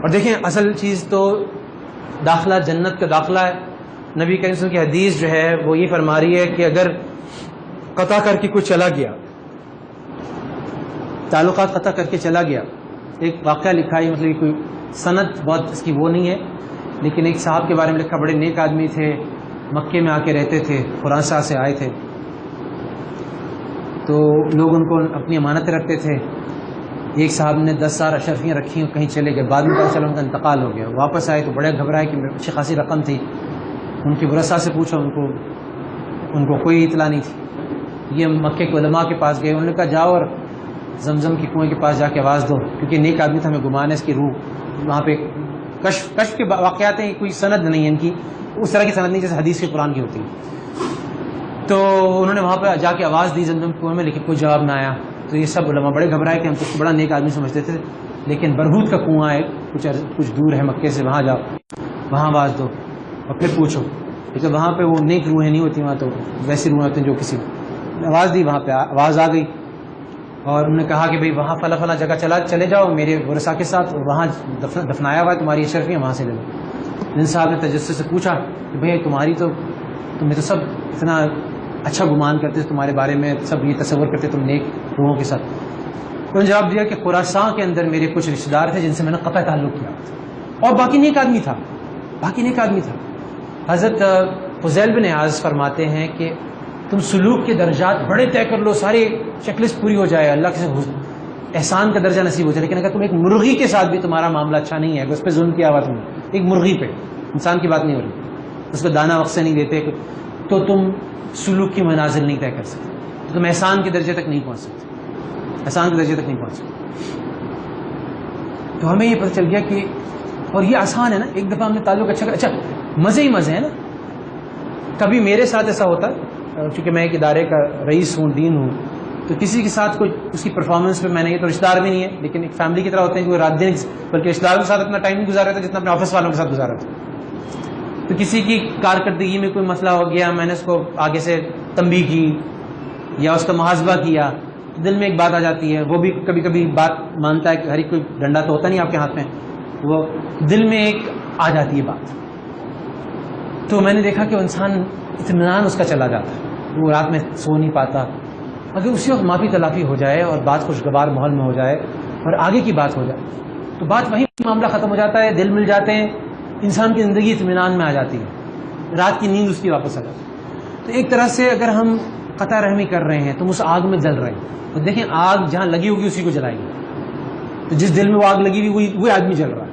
اور دیکھیں اصل چیز تو داخلہ جنت کا داخلہ ہے. نبی کریم صلی اللہ علیہ وسلم کی حدیث جو ہے وہ یہ فرما رہی ہے کہ اگر قطع کر کے کوئی چلا گیا، تعلقات قطع کر کے چلا گیا. ایک واقعہ لکھا ہے، مطلب کوئی سند بہت اس کی وہ نہیں ہے، لیکن ایک صاحب کے بارے میں لکھا، بڑے نیک آدمی تھے، مکے میں آ کے رہتے تھے، خراساں سے آئے تھے، تو لوگ ان کو اپنی امانتیں رکھتے تھے. ایک صاحب نے 10,000 اشرفیاں رکھی اور کہیں چلے گئے، بعد میں پتہ چلا ان کا انتقال ہو گیا. واپس آئے تو بڑے گھبرائے کہ اچھی خاصی رقم تھی. ان کی ورثاء سے پوچھا، ان کو کوئی اطلاع نہیں تھی. یہ مکے کے علماء کے پاس گئے، انہوں نے کہا جاؤ اور زمزم کے کنویں کے پاس جا کے آواز دو، کیونکہ نیک آدمی تھا، ہمیں گمان ہے اس کی روح وہاں پہ. کشف کے واقعات ہیں، کوئی سند نہیں ہے ان کی، اس طرح کی سند نہیں جیسے حدیث کی قرآن کی ہوتی ہے. تو انہوں نے وہاں پہ جا کے آواز دی زمزم کے کنویں میں، لیکن کوئی جواب نہ آیا. تو یہ سب علماء بڑے گھبرائے کہ ہم تو بڑا نیک آدمی سمجھتے تھے، لیکن برہوت کا کنواں ہے کچھ دور ہے مکے سے، وہاں جاؤ، وہاں آواز دو اور پھر پوچھو، کیونکہ وہاں پہ وہ نیک روحیں نہیں ہوتی، وہاں تو ویسی روحیں ہوتی ہیں جو کسی آواز دی، وہاں پہ آواز آ گئی. اور انہوں نے کہا کہ بھئی وہاں فلاں فلاں جگہ چلے جاؤ میرے ورثاء کے ساتھ، اور وہاں دفنایا ہوا ہے تمہاری اشرفیاں، وہاں سے لے لو. ان صاحب نے تجسس سے پوچھا کہ بھئی تمہیں تو سب اتنا اچھا گمان کرتے تھے تمہارے بارے میں، سب یہ تصور کرتے تم نیک روحوں کے ساتھ. انہوں نے جواب دیا کہ خراساں کے اندر میرے کچھ رشتہ دار تھے جن سے میں نے قطع تعلق کیا تھا، اور باقی نیک آدمی تھا. حضرت فضیل بن عیاض فرماتے ہیں کہ تم سلوک کے درجات بڑے طے کر لو، ساری چیک لسٹ پوری ہو جائے، اللہ کے احسان کا درجہ نصیب ہو جائے، لیکن اگر تم ایک مرغی کے ساتھ بھی تمہارا معاملہ اچھا نہیں ہے، اس پہ ظلم کیا ہوا تم نے، ایک مرغی پہ، انسان کی بات نہیں ہو رہی، اس کو دانہ وقت سے نہیں دیتے، تو تم سلوک کی منازل نہیں طے کر سکتے، تم احسان کے درجے تک نہیں پہنچ سکتے. تو ہمیں یہ پتہ چل گیا کہ، اور یہ آسان ہے نا، ایک دفعہ ہم نے تعلق اچھا مزے ہی مزے ہیں نا. کبھی میرے ساتھ ایسا ہوتا ہے، چونکہ میں ایک ادارے کا رئیس ہوں، ڈین ہوں، تو کسی کے ساتھ کوئی اس کی پرفارمنس پہ میں نے، یہ تو رشتہ دار بھی نہیں ہے لیکن ایک فیملی کی طرح ہوتے ہیں، کوئی رات دن بلکہ رشتہ داروں کے ساتھ اتنا ٹائم نہیں گزارا تھا جتنا اپنے آفس والوں کے ساتھ گزارا تھا. تو کسی کی کارکردگی میں کوئی مسئلہ ہو گیا، میں نے اس کو آگے سے تنبیہ کی یا اس کا محاسبہ کیا، دل میں ایک بات آ جاتی ہے. وہ بھی کبھی کبھی بات مانتا ہے کہ ہر ایک کوئی ڈنڈا تو ہوتا نہیں آپ کے ہاتھ میں، وہ دل میں ایک آ جاتی ہے بات. تو میں نے دیکھا کہ انسان اطمینان اس کا چلا جاتا ہے، وہ رات میں سو نہیں پاتا. اگر اسی وقت معافی تلافی ہو جائے اور بات خوشگوار ماحول میں ہو جائے اور آگے کی بات ہو جائے تو بات وہیں معاملہ ختم ہو جاتا ہے، دل مل جاتے ہیں، انسان کی زندگی اطمینان میں آ جاتی ہے، رات کی نیند اس کی واپس آ جاتی ہے. تو ایک طرح سے اگر ہم قطع رحمی کر رہے ہیں تم اس آگ میں جل رہے ہیں، تو دیکھیں آگ جہاں لگی ہوگی اسی کو جلائے گی. تو جس دل میں وہ آگ لگی ہوئی وہی آدمی جل رہا ہے.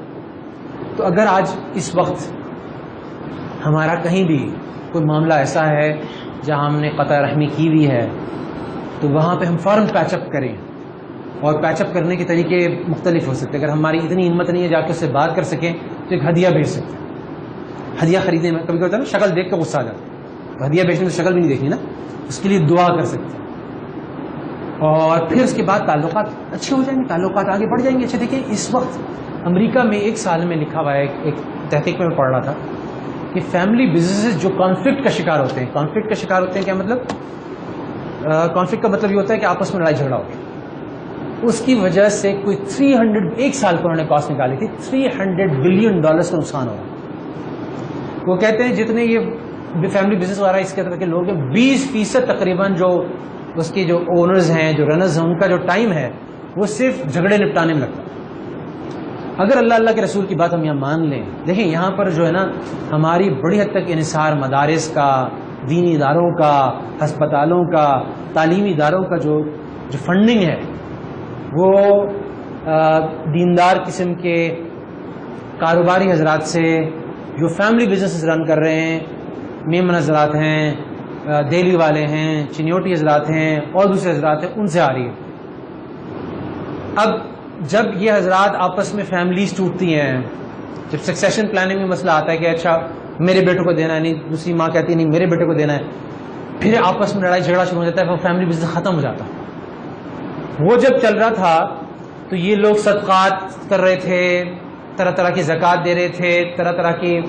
تو اگر آج اس وقت ہمارا کہیں بھی کوئی معاملہ ایسا ہے جہاں ہم نے قطع رحمی کی ہوئی ہے تو وہاں پہ ہم فوراً پیچ اپ کریں. اور پیچ اپ کرنے کے طریقے مختلف ہو سکتے ہیں. اگر ہماری اتنی ہمت نہیں ہے جا کے اس سے بات کر سکیں تو ایک ہدیہ بھیج سکتے ہیں. ہدیہ خریدنے میں کبھی ہوتا ہے نا، شکل دیکھ کے غصہ آ جاتا ہے، ہدیہ بیچنے میں شکل بھی نہیں دیکھنی نا، اس کے لیے دعا کر سکتے ہیں. اور پھر اس کے بعد تعلقات اچھے ہو جائیں گے، تعلقات آگے بڑھ جائیں گے. اچھا دیکھیں اس وقت امریکہ میں ایک سال میں لکھا ہوا ہے، ایک تحقیق میں پڑھ رہا تھا کہ فیملی بزنسز جو کانفلکٹ کا شکار ہوتے ہیں، کانفلکٹ کا شکار ہوتے ہیں کیا مطلب؟ کانفلکٹ کا مطلب یہ ہوتا ہے کہ آپس میں لڑائی جھگڑا ہو گیا، اس کی وجہ سے کوئی 300 ایک سال پر انہوں نے کاسٹ نکالی تھی، $300 بلین کا نقصان ہو رہا. وہ کہتے ہیں جتنے یہ فیملی بزنس وغیرہ اس کے طرح کے لوگ ہیں، 20% تقریباً جو اس کے جو اونرز ہیں، جو رنرز ہیں، ان کا جو ٹائم ہے وہ صرف جھگڑے نپٹانے میں لگتا ہے. اگر اللہ کے رسول کی بات ہم یہاں مان لیں، دیکھیں یہاں پر جو ہے نا ہماری بڑی حد تک انحصار مدارس کا، دینی اداروں کا، ہسپتالوں کا، تعلیمی اداروں کا جو فنڈنگ ہے وہ دیندار قسم کے کاروباری حضرات سے، جو فیملی بزنس رن کر رہے ہیں، میمن حضرات ہیں، دہلی والے ہیں، چنیوٹی حضرات ہیں اور دوسرے حضرات ہیں، ان سے آ رہی ہے. اب جب یہ حضرات آپس میں فیملیز ٹوٹتی ہیں، جب سکسیشن پلاننگ میں مسئلہ آتا ہے کہ اچھا میرے بیٹے کو دینا ہے، نہیں دوسری ماں کہتی ہے نہیں میرے بیٹے کو دینا ہے، پھر آپس میں لڑائی جھگڑا شروع ہو جاتا ہے, پھر فیملی بزنس ختم ہو جاتا. وہ جب چل رہا تھا تو یہ لوگ صدقات کر رہے تھے, طرح طرح کی زکوٰۃ دے رہے تھے, طرح طرح کے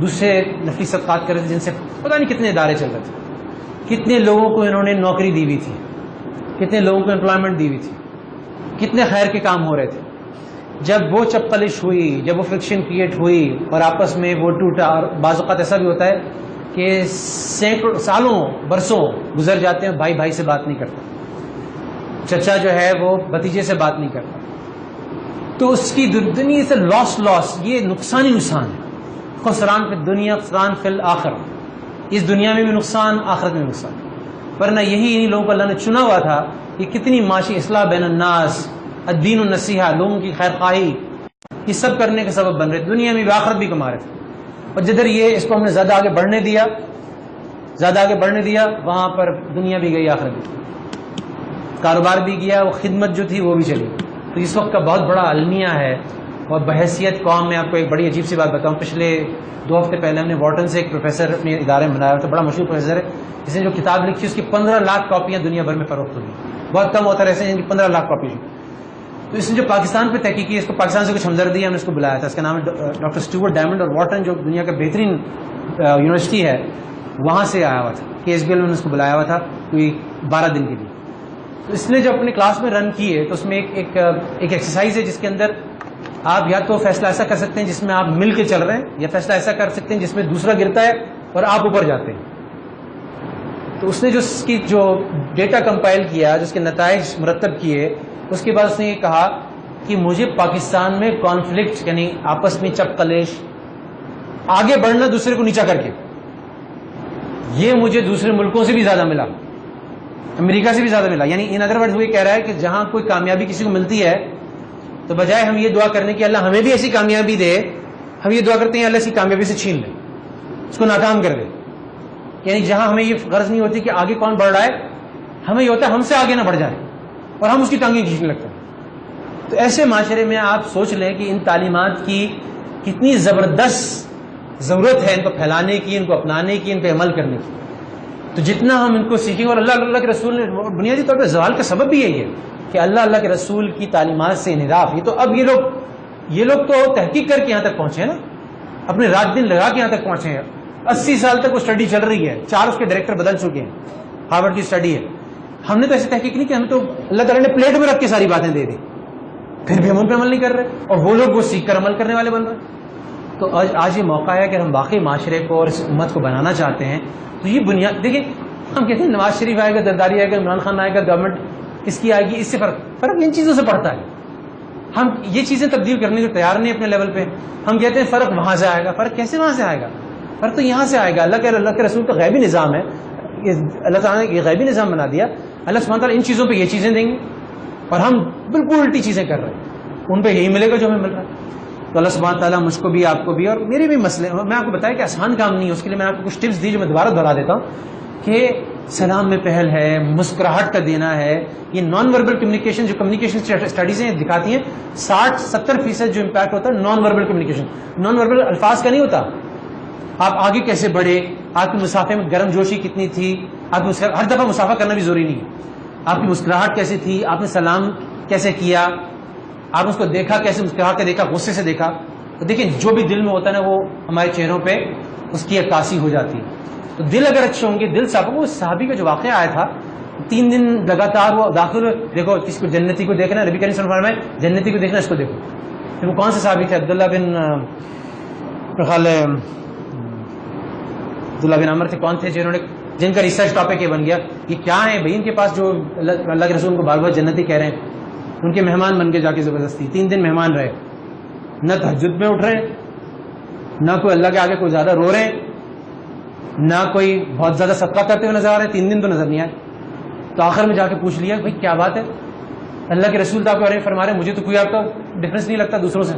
دوسرے نفلی صدقات کر رہے تھے, جن سے پتہ نہیں کتنے ادارے چل رہے تھے, کتنے لوگوں کو انہوں نے نوکری دی ہوئی تھی, کتنے لوگوں کو امپلائمنٹ دی ہوئی تھی, کتنے خیر کے کام ہو رہے تھے. جب وہ چپقلش ہوئی, جب وہ فرکشن کریٹ ہوئی اور آپس میں وہ ٹوٹا, اور بعض اوقات ایسا بھی ہوتا ہے کہ سینکڑوں سالوں برسوں گزر جاتے ہیں, بھائی بھائی سے بات نہیں کرتا, چچا جو ہے وہ بھتیجے سے بات نہیں کرتا, تو اس کی دنیا سے لاس, یہ نقصان ہی نقصان ہے. خسران فی الدنیا خسران فی الآخرہ, اس دنیا میں بھی نقصان, آخرت میں بھی نقصان. ورنہ یہی انہی لوگوں کو اللہ نے چنا ہوا تھا کہ کتنی معاشی اصلاح بین الناس, الدین النصیحہ, لوگوں کی خیر خواہی, یہ سب کرنے کا سبب بن رہے تھے, دنیا میں بھی آخرت بھی کما رہے تھے. اور جدھر یہ اس کو ہم نے زیادہ آگے بڑھنے دیا, وہاں پر دنیا بھی گئی, آخرت بھی, کاروبار بھی گیا, وہ خدمت جو تھی وہ بھی چلی. تو اس وقت کا بہت بڑا المیہ ہے. اور بحیثیت قوم میں آپ کو ایک بڑی عجیب سی بات بتاؤں, پچھلے 2 ہفتے پہلے ہم نے وارٹن سے ایک پروفیسر اپنے ادارے میں بنایا, تو بڑا مشہور پروفیسر ہے, جس نے جو کتاب لکھی اس کی 15 لاکھ کاپیاں دنیا بھر میں فروخت ہوئی. بہت کم ہوتا ہے ایسے جن کی 15 لاکھ کاپی. تو اس نے جو پاکستان پہ تحقیق کی, اس کو پاکستان سے کچھ ہمدردی, ہم نے اس کو بلایا تھا, اس کا نام ہے ڈاکٹر اسٹیورٹ ڈائمنڈ, اور وارٹن جو دنیا کا بہترین یونیورسٹی ہے وہاں سے آیا ہوا تھا. KSBL میں اس کو بلایا ہوا تھا کوئی 12 دن کے لیے. تو اس نے جو اپنے کلاس میں رن کی ہے, تو اس میں ایک ایکسرسائز ہے جس کے اندر آپ یا تو فیصلہ ایسا کر سکتے ہیں جس میں آپ مل کے چل رہے ہیں, یا فیصلہ ایسا کر سکتے ہیں جس میں دوسرا گرتا ہے اور آپ اوپر جاتے ہیں. تو اس نے جو اس کی جو ڈیٹا کمپائل کیا, جو اس کے نتائج مرتب کیے, اس کے بعد اس نے یہ کہا کہ مجھے پاکستان میں کانفلکٹ, یعنی آپس میں چپ کلیش, آگے بڑھنا دوسرے کو نیچا کر کے, یہ مجھے دوسرے ملکوں سے بھی زیادہ ملا, امریکہ سے بھی زیادہ ملا. یعنی ان ادر ورڈز وہ یہ کہہ رہا ہے کہ جہاں کوئی کامیابی کسی کو ملتی ہے, تو بجائے ہم یہ دعا کرنے کی اللہ ہمیں بھی ایسی کامیابی دے, ہم یہ دعا کرتے ہیں اللہ اس کی کامیابی سے چھین لے, اس کو ناکام کر دے. یعنی جہاں ہمیں یہ غرض نہیں ہوتی کہ آگے کون بڑھ رہا ہے, ہمیں یہ ہوتا ہے ہم سے آگے نہ بڑھ جائے اور ہم اس کی ٹانگیں کھینچنے لگتے ہیں. تو ایسے معاشرے میں آپ سوچ لیں کہ ان تعلیمات کی کتنی زبردست ضرورت ہے, ان کو پھیلانے کی, ان کو اپنانے کی, ان پہ عمل کرنے کی. تو جتنا ہم ان کو سیکھیں گے, اور اللہ کے رسول نے بنیادی طور پہ زوال کا سبب بھی یہی ہے کہ اللہ کے رسول کی تعلیمات سے انحراف. یہ تو اب یہ لوگ تو تحقیق کر کے یہاں تک پہنچے ہیں نا, اپنے رات دن لگا کے یہاں تک پہنچے ہیں. 80 سال تک وہ اسٹڈی چل رہی ہے, 4 اس کے ڈائریکٹر بدل چکے ہیں, ہارورڈ کی اسٹڈی ہے. ہم نے تو ایسی تحقیق نہیں کی, ہمیں تو اللہ تعالیٰ نے پلیٹ میں رکھ کے ساری باتیں دے دی, پھر بھی ہم ان پہ عمل نہیں کر رہے, اور وہ لوگ وہ سیکھ کر عمل کرنے والے بن رہے. تو آج یہ موقع ہے کہ ہم واقعی معاشرے کو اور اس امت کو بنانا چاہتے ہیں. تو یہ بنیاد دیکھیں, ہم کہتے ہیں نواز شریف آئے گا, زرداری آئے گا, عمران خان آئے گا, گورنمنٹ اس کی آئے گی, اس سے فرق ان چیزوں سے پڑتا ہے. ہم یہ چیزیں تبدیل کرنے کو تیار نہیں اپنے لیول پہ. ہم کہتے ہیں فرق وہاں سے آئے گا. فرق کیسے وہاں سے آئے گا؟ فرق تو یہاں سے آئے گا. اللہ کے رسول کا غیبی نظام ہے, اللہ تعالیٰ نے یہ غیبی نظام بنا دیا. اللہ سبحانہ تعالیٰ ان چیزوں پہ یہ چیزیں دیں گے, اور ہم بالکل الٹی چیزیں کر رہے ہیں, ان پہ یہی ملے گا جو ہمیں مل رہا ہے. تو اللہ سبحانہ تعالیٰ مجھ کو بھی, آپ کو بھی, اور میرے بھی مسئلے, میں آپ کو بتایا کہ آسان کام نہیں ہے. اس کے لیے میں آپ کو کچھ ٹپس دی جو میں دوبارہ دہرا دیتا ہوں کہ سلام میں پہل ہے, مسکراہٹ کا دینا ہے. یہ نان وربل کمیونیکیشن, جو کمیونیکیشن اسٹڈیز ہیں دکھاتی ہیں 60-70% جو امپیکٹ ہوتا ہے non verbal communication. Non verbal الفاظ کا نہیں ہوتا, آپ آگے کیسے بڑھے, آپ کی مسافے میں گرم جوشی کتنی تھی, آپ ہر دفعہ مسافہ کرنا بھی ضروری نہیں ہے, آپ کی مسکراہٹ کیسی تھی, آپ نے سلام کیسے کیا, آپ اس کو دیکھا کیسے مسکراہٹ کے دیکھا, غصے سے دیکھا. تو دیکھیں جو بھی دل میں ہوتا ہے نا وہ ہمارے چہروں پہ اس کی عکاسی ہو جاتی ہے. تو دل اگر اچھے ہوں گے, دل صاف ہوگا. وہ صحابی کا جو واقعہ آیا تھا, 3 دن لگاتار وہ داخل, دیکھو کسی کو جنتی کو دیکھنا, نبی کریم صلی اللہ علیہ وسلم میں جنتی کو دیکھنا, اس کو دیکھو. پھر وہ کون سے صحابی تھے؟ عبداللہ بن عمر تھے, کون تھے جن کا ریسرچ ٹاپک یہ بن گیا یہ کیا ہے بھائی ان کے پاس جو اللہ کے رسول کو بار بار جنتی کہہ رہے ہیں. ان کے مہمان بن کے جا کے زبردستی 3 دن مہمان رہے, نہ تہجد میں اٹھ رہے, نہ کوئی اللہ کے آگے کوئی زیادہ رو رہے, نہ کوئی بہت زیادہ صدقہ کرتے ہوئے نظر آ رہے. 3 دن تو نظر نہیں آئے. تو آخر میں جا کے پوچھ لیا بھائی کیا بات ہے, اللہ کے رسول تو آپ کو فرما رہے ہیں مجھے تو کوئی آپ کا ڈفرینس نہیں لگتا دوسروں سے.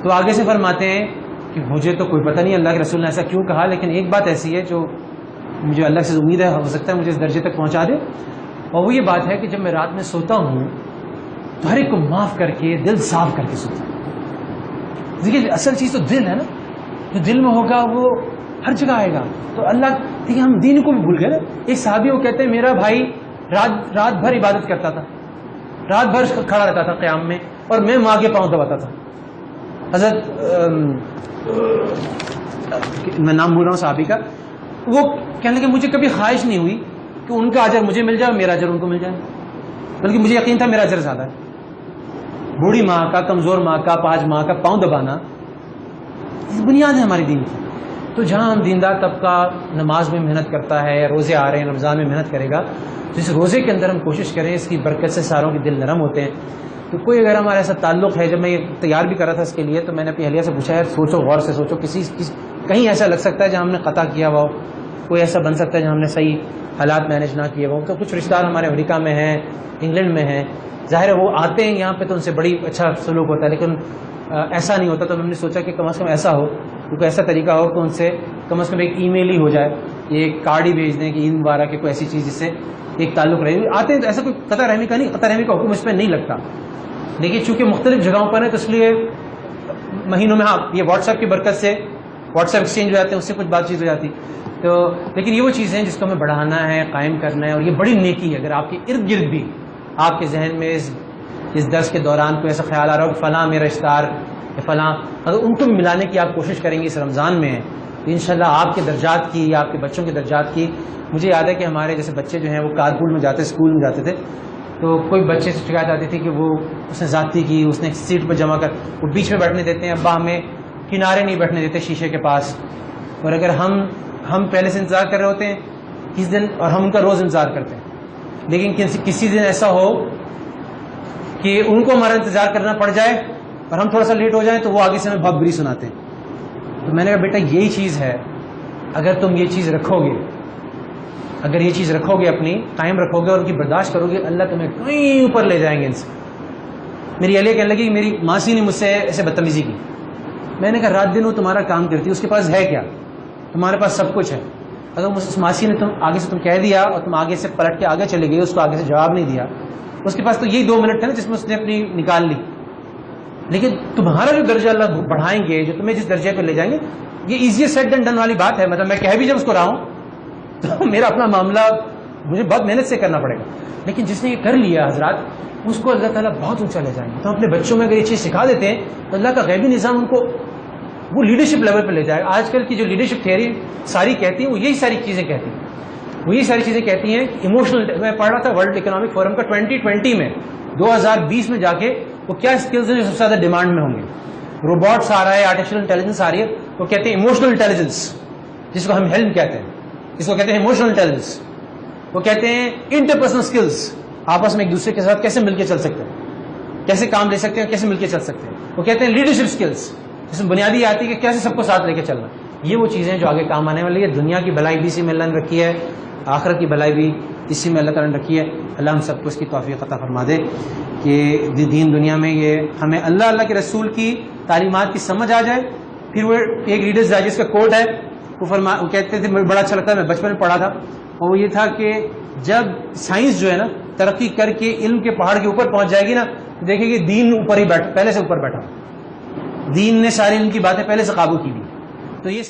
تو آگے سے فرماتے ہیں کہ مجھے تو کوئی پتہ نہیں اللہ کے رسول نے ایسا کیوں کہا, لیکن ایک بات ایسی ہے جو مجھے اللہ سے امید ہے ہو سکتا ہے مجھے اس درجے تک پہنچا دے, اور وہ یہ بات ہے کہ جب میں رات میں سوتا ہوں تو ہر ایک کو معاف کر کے, دل صاف کر کے سوتا ہوں. دیکھیے اصل چیز تو دل ہے نا, جو دل میں ہوگا وہ ہر جگہ آئے گا. تو اللہ دیکھیے ہم دین کو بھی بھول گئے نا. ایک صحابی وہ کہتے ہیں میرا بھائی رات بھر عبادت کرتا تھا, رات بھر کھڑا رہتا تھا قیام میں, اور میں ماں کے پاؤں دباتا تھا. حضرت میں نام بول رہا ہوں صحابی کا, وہ کہنے لگے مجھے کبھی خواہش نہیں ہوئی کہ ان کا اجر مجھے مل جائے, میرا اجر ان کو مل جائے, بلکہ مجھے یقین تھا میرا اجر زیادہ ہے. بوڑھی ماں کا, کمزور ماں کا, پاج ماں کا پاؤں دبانا بنیاد ہے ہماری دین کی. تو جہاں ہم دیندار طبقہ نماز میں محنت کرتا ہے, روزے آ رہے ہیں, رمضان میں محنت کرے گا, تو اس روزے کے اندر ہم کوشش کریں, اس کی برکت سے ساروں کے دل نرم ہوتے ہیں. تو کوئی اگر ہمارا ایسا تعلق ہے, جب میں یہ تیار بھی کر رہا تھا اس کے لیے, تو میں نے اپنی اہلیہ سے پوچھا ہے سوچو, غور سے سوچو, کہیں ایسا لگ سکتا ہے جہاں ہم نے قطع کیا ہوا ہو, کوئی ایسا بن سکتا ہے جہاں ہم نے صحیح حالات مینیج نہ کیے ہو. تو کچھ رشتہ دار ہمارے امریکہ میں ہیں, انگلینڈ میں ہیں, ظاہر ہے وہ آتے ہیں یہاں پہ تو ان سے بڑی اچھا سلوک ہوتا ہے, لیکن ایسا نہیں ہوتا. تو ہم نے سوچا کہ کم از کم ایسا ہو, کوئی ایسا طریقہ ہو کہ ان سے کم از کم ایک ای میل ہی ہو جائے, ایک کارڈ ہی بھیج دیں کہ عید مبارک, کہ کوئی ایسی چیز جس سے ایک تعلق رہے. آتے ہیں تو ایسا کوئی قطع رحمی کا نہیں, قطع رحمی کا حکم اس پہ نہیں لگتا, لیکن چونکہ مختلف جگہوں پر ہے تو اس لیے مہینوں میں, ہاں یہ واٹس ایپ کی برکت سے واٹس ایپ ایکسچینج ہو جاتے ہیں, اس سے کچھ بات چیت ہو جاتی. تو لیکن یہ وہ چیزیں ہیں جس کو ہمیں بڑھانا ہے, قائم کرنا ہے, اور یہ بڑی نیکی ہے. اگر آپ کے ارد گرد بھی آپ کے ذہن میں اس درس کے دوران کوئی ایسا خیال آ رہا ہو کہ فلاں میرا اشتہار یا فلاں, اگر ان کو بھی ملانے کی آپ کوشش کریں گے اس رمضان میں, تو انشاءاللہ آپ کے درجات کی یا آپ کے بچوں کے درجات کی. مجھے یاد ہے کہ ہمارے جیسے بچے جو ہیں وہ کارپول میں جاتے, اسکول میں جاتے تھے, تو کوئی بچے سے شکایت آتی تھی کہ وہ اس نے زیادتی کی, اس نے ایک سیٹ پر جمع کر, وہ بیچ میں بیٹھنے دیتے ہیں, ابا ہمیں کنارے نہیں بیٹھنے دیتے شیشے کے پاس. اور اگر ہم پہلے سے انتظار کر رہے ہوتے ہیں کس دن, اور ہم ان کا روز انتظار کرتے ہیں, لیکن کسی دن ایسا ہو کہ ان کو ہمارا انتظار کرنا پڑ جائے اور ہم تھوڑا سا لیٹ ہو جائیں, تو وہ آگے سے ہمیں بہت بری سناتے ہیں. تو میں نے کہا بیٹا یہی چیز ہے, اگر تم یہ چیز رکھو گے, اگر یہ چیز رکھو گے, اپنی قائم رکھو گے اور ان کی برداشت کرو گے, اللہ تمہیں کہیں اوپر لے جائیں گے ان سے. میری اہلیہ کہنے لگی میری ماسی نے مجھ سے ایسے بدتمیزی کی. میں نے کہا رات دن وہ تمہارا کام کرتی, اس کے پاس ہے کیا, تمہارے پاس سب کچھ ہے. اگر اس ماسی نے آگے سے تم کہہ دیا اور تم آگے سے پلٹ کے آگے چلے گئے, اس کو آگے سے جواب نہیں دیا, اس کے پاس تو یہی 2 منٹ تھے نا جس میں اس نے اپنی نکال لی. لیکن تمہارا جو درجہ اللہ بڑھائیں گے, جو تمہیں جس درجے پہ لے جائیں گے, یہ ایزی سیٹ دین ڈن والی بات ہے. مطلب میں کہہ بھی جب اس کو رہا ہوں تو میرا اپنا معاملہ مجھے بہت محنت سے کرنا پڑے گا, لیکن جس نے یہ کر لیا حضرات, اس کو اللہ تعالیٰ بہت اونچا لے جائیں گے. تو اپنے بچوں میں اگر یہ چیز سکھا دیتے ہیں تو اللہ کا غیبی نظام ان کو وہ لیڈرشپ لیول پہ لے جائے گا. آج کل کی جو لیڈرشپ تھیوری ساری کہتی ہیں, وہ یہی ساری چیزیں کہتی ہیں, وہ یہی ساری چیزیں کہتی ہیں. ایموشنل, میں پڑھ رہا تھا ورلڈ اکنامک فورم کا 2020 میں 2020 میں جا کے وہ کیا اسکلز ہیں جو سب سے زیادہ ڈیمانڈ میں ہوں گے. روبوٹس آ رہا ہے, آرٹیفیشل انٹیلیجنس آ رہی ہے, وہ کہتے ہیں ایموشنل انٹیلیجنس, جس کو ہم ہیلم کہتے ہیں, جس کو کہتے ہیں ایموشنل انٹیلیجنس. وہ کہتے ہیں انٹرپرسنل اسکلز, آپس میں ایک دوسرے کے ساتھ کیسے مل کے چل سکتے ہیں, کیسے کام لے سکتے ہیں, کیسے مل کے چل سکتے ہیں. وہ کہتے ہیں لیڈرشپ اسکلز, جس میں بنیادی آتی ہے کہ کیسے سب کو ساتھ لے کے چلنا. یہ وہ چیزیں جو آگے کام آنے والی ہے. دنیا کی بھلائی بھی اسی میں اللہ نے رکھی ہے, آخرت کی بھلائی بھی اسی میں اللہ تعالیٰ نے رکھی ہے. اللہ ہم سب کو اس کی توفیق عطا فرما دے کہ دین دنیا میں یہ ہمیں اللہ کے رسول کی تعلیمات کی سمجھ آ جائے. پھر وہ ایک ریڈرز ڈائجسٹ کا کوٹ ہے, وہ کہتے تھے, مجھے بڑا اچھا لگتا ہے, میں بچپن میں پڑھا تھا, اور وہ یہ تھا کہ جب سائنس جو ہے نا ترقی کر کے علم کے پہاڑ کے اوپر پہنچ جائے گی نا, دیکھیں گے دین اوپر ہی پہلے سے اوپر بیٹھا, دین نے ساری ان کی باتیں پہلے سے قابو کی بھی. تو یہ